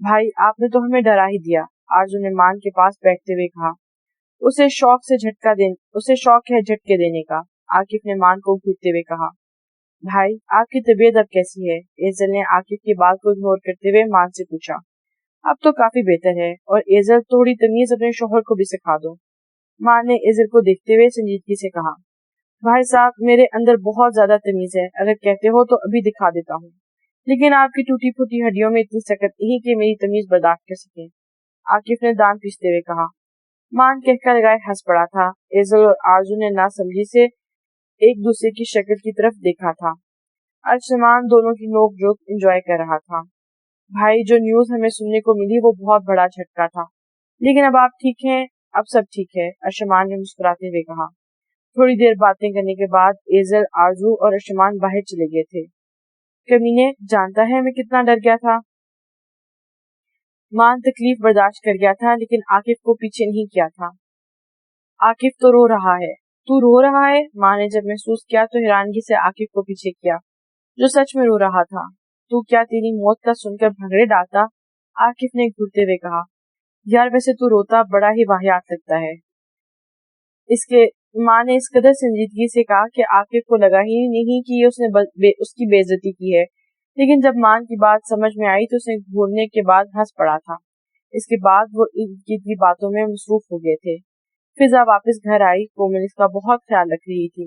[SPEAKER 1] بھائی آپ نے تو ہمیں ڈرا ہی دیا، آرزو نے مان کے پاس بیٹھتے ہوئے کہا۔ اسے شوق ہے جھٹکے دینے کا، عاقف نے مان کو گھورتے ہوئے کہا۔ بھائی آپ کی طبیعت اب کیسی ہے؟ ایزل نے عاقف کی بات کو اگنور کرتے ہوئے مان سے پوچھا۔ اب تو کافی بہتر ہے، اور ایزل تھوڑی تمیز اپنے شوہر کو بھی سکھا دو، مان نے ایزل کو دیکھتے ہوئے سنجیدگی سے کہا۔ بھائی صاحب میرے اندر بہت زیادہ تمیز ہے، اگر کہتے ہو تو ابھی دکھا دیتا ہوں، لیکن آپ کی ٹوٹی پھوٹی ہڈیوں میں اتنی سکت نہیں کہ میری تمیز برداشت کر سکیں، عاقف نے دان پیستے ہوئے کہا۔ مان کہہ لگائے ہنس پڑا تھا۔ ایزل اور آرزو نے ناسمجھی سے ایک دوسرے کی شکل کی طرف دیکھا تھا۔ ارشمان دونوں کی نوک جھوک انجوائے کر رہا تھا۔ بھائی جو نیوز ہمیں سننے کو ملی وہ بہت بڑا جھٹکا تھا، لیکن اب آپ ٹھیک ہیں؟ اب سب ٹھیک ہے، ارشمان نے مسکراتے ہوئے کہا۔ تھوڑی دیر باتیں کرنے کے بعد ایزل، آرزو اور ارشمان باہر چلے گئے تھے۔ کمینے جانتا ہے میں کتنا ڈر گیا تھا۔ مان تکلیف برداشت کر گیا تھا لیکن عاقف کو پیچھے نہیں کیا تھا۔ عاقف تو رو رہا ہے۔ تو رو رہا ہے؟ ماں نے جب محسوس کیا تو حیرانگی سے عاقف کو پیچھے کیا، جو سچ میں رو رہا تھا۔ تو کیا تیری موت کا سن کر بھنگڑے ڈالتا؟ عاقف نے گھرتے ہوئے کہا۔ یار ویسے تو روتا بڑا ہی واہیات لگتا ہے۔ ماں نے اس قدر سنجیدگی سے کہا کہ عاقف کو لگا ہی نہیں کہ اس نے اس کی بے عزتی کی ہے، لیکن جب مان کی بات سمجھ میں آئی تو اسے گھورنے کے بعد ہنس پڑا تھا۔ اس کے بعد وہ کی باتوں میں مصروف ہو گئے تھے۔ فضا واپس گھر آئی، کومل اس کا بہت خیال رکھ رہی تھی۔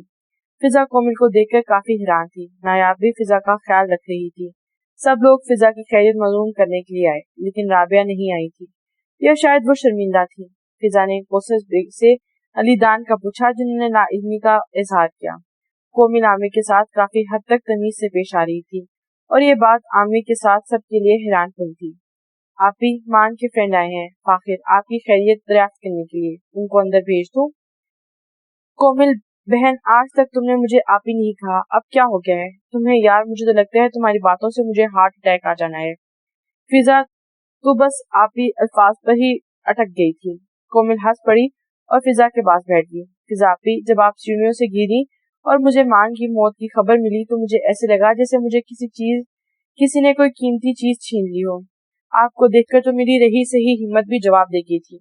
[SPEAKER 1] فضا کومل کو دیکھ کر کافی حیران تھی، نایاب بھی فضا کا خیال رکھ رہی تھی۔ سب لوگ فضا کی خیریت معلوم کرنے کے لیے آئے، لیکن رابعہ نہیں آئی تھی، یا شاید وہ شرمندہ تھی۔ فضا نے کوثر بیگ سے علی دان کا پوچھا، جنہوں نے نا علمی کا اظہار کیا۔ کومل عامر کے ساتھ کافی حد تک تمیز سے پیش آ رہی تھی، اور یہ بات عامر کے ساتھ سب کے لیے حیران کن تھی۔ آپ ہی مان کے فرینڈ آئے ہیں، فاخر آپ کی خیریت دریافت کرنے کے لیے، ان کو اندر بھیج دو۔ کومل بہن آج تک تم نے مجھے آپ ہی نہیں کہا، اب کیا ہو گیا ہے تمہیں؟ یار مجھے تو لگتا ہے تمہاری باتوں سے مجھے ہارٹ اٹیک آ جانا ہے۔ فضا تو بس آپ ہی الفاظ پر ہی اٹک گئی تھی۔ کومل ہنس پڑی اور فضا کے پاس بیٹھ گئی۔ فضا آپ ہی جب آپ سیڑھیوں سے گری اور مجھے مان کی موت کی خبر ملی تو مجھے ایسے لگا جیسے مجھے کسی نے کوئی قیمتی چیز چھین لی ہو۔ آپ کو دیکھ کر تو میری رہی سہی ہمت بھی جواب دے گئی تھی۔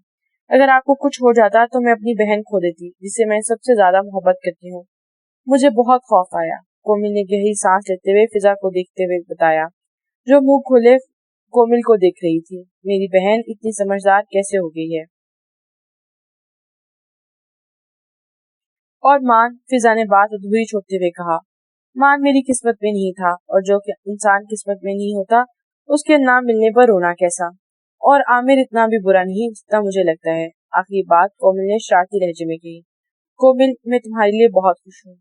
[SPEAKER 1] اگر آپ کو کچھ ہو جاتا تو میں اپنی بہن کھو دیتی، جس سے میں سب سے زیادہ محبت کرتی ہوں۔ مجھے بہت خوف آیا، کومل نے گہری سانس لیتے ہوئے فضا کو دیکھتے ہوئے بتایا، جو منہ کھولے کومل کو دیکھ رہی تھی۔ میری بہن اتنی سمجھدار کیسے ہو گئی ہے؟ اور مان، فضا نے بات ادھوری چھوڑتے ہوئے کہا، مان میری قسمت میں نہیں تھا، اور جو کہ انسان قسمت میں نہیں ہوتا اس کے نہ ملنے پر رونا کیسا؟ اور عامر اتنا بھی برا نہیں جتنا مجھے لگتا ہے۔ آخری بات کومل نے شرارتی لہجے میں کہی۔ کومل میں تمہارے لیے بہت خوش ہوں،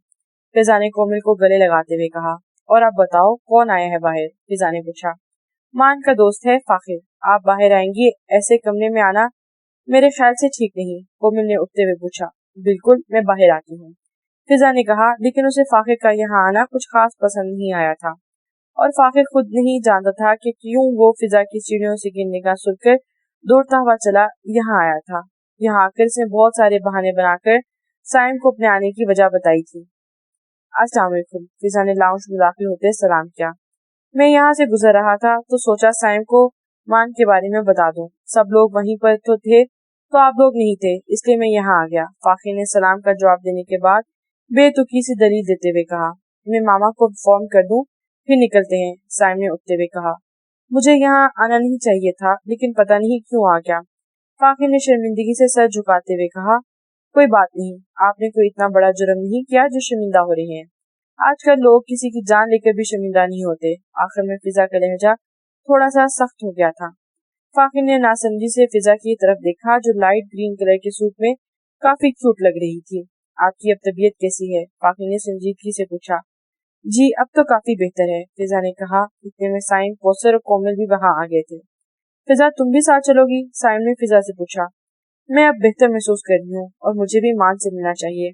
[SPEAKER 1] فضا نے کومل کو گلے لگاتے ہوئے کہا۔ اور اب بتاؤ کون آیا ہے باہر؟ فضا نے پوچھا۔ مان کا دوست ہے فاخر، آپ باہر آئیں گی؟ ایسے کمرے میں آنا میرے خیال سے ٹھیک نہیں، کومل نے اٹھتے ہوئے پوچھا۔ بالکل میں باہر آتی ہوں، فضا نے کہا، لیکن اسے فاخر کا یہاں آنا کچھ خاص پسند نہیں آیا تھا، اور فاخر خود نہیں جانتا تھا کہ کیوں وہ فضا کی سیڑھیوں سے گرنے کا سن کر دوڑتا ہوا چلا یہاں آیا تھا۔ یہاں آ کر اس نے بہت سارے بہانے بنا کر سائم کو اپنے آنے کی وجہ بتائی تھی۔ السلام علیکم، فضا نے لاؤنج میں داخل ہوتے سلام کیا۔ میں یہاں سے گزر رہا تھا تو سوچا سائم کو مان کے بارے میں بتا دوں، سب لوگ وہیں پر تو تھے تو آپ لوگ نہیں تھے، اس لیے میں یہاں آ گیا۔ فاخر نے سلام کا جواب دینے کے بعد بے تکی سی دلیل دیتے ہوئے کہا، میں ماما کو فارم کر دوں پھر نکلتے ہیں، سائم نے اٹھتے ہوئے کہا۔ مجھے یہاں آنا نہیں چاہیے تھا لیکن پتہ نہیں کیوں آ گیا، فاخر نے شرمندگی سے سر جھکاتے ہوئے کہا۔ کوئی بات نہیں، آپ نے کوئی اتنا بڑا جرم نہیں کیا جو شرمندہ ہو رہے ہیں، آج کل لوگ کسی کی جان لے کر بھی شرمندہ نہیں ہوتے۔ آخر میں فضا کا لہجہ تھوڑا سا سخت ہو گیا تھا۔ فاخر نے ناسمجھی سے فضا کی طرف دیکھا جو لائٹ گرین کلر کے سوٹ میں کافی کیوٹ لگ رہی تھی۔ آپ کی اب طبیعت کیسی ہے؟ فاخر نے سنجیدگی سے پوچھا۔ جی اب تو کافی بہتر ہے، فضا نے کہا۔ اتنے میں سائم، کوثر اور کومل بھی وہاں آ گئے تھے۔ فضا تم بھی ساتھ چلو گی؟ سائم نے فضا سے پوچھا۔ میں اب بہتر محسوس کر رہی ہوں اور مجھے بھی مان سے ملنا چاہیے،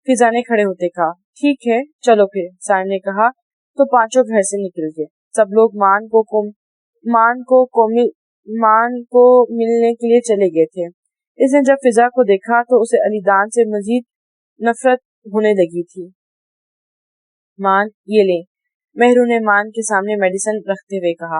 [SPEAKER 1] فضا نے کھڑے ہوتے کہا۔ ٹھیک ہے چلو پھر، سائم نے کہا تو پانچوں گھر سے نکل گئے۔ سب لوگ مان کو ملنے کے لیے چلے گئے تھے۔ اس نے جب فضا کو دیکھا تو اسے علی دان سے مزید نفرت ہونے لگی تھی۔ مان یہ لیں، مہرو نے مان کے سامنے میڈیسن رکھتے ہوئے کہا۔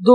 [SPEAKER 1] 2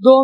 [SPEAKER 1] 2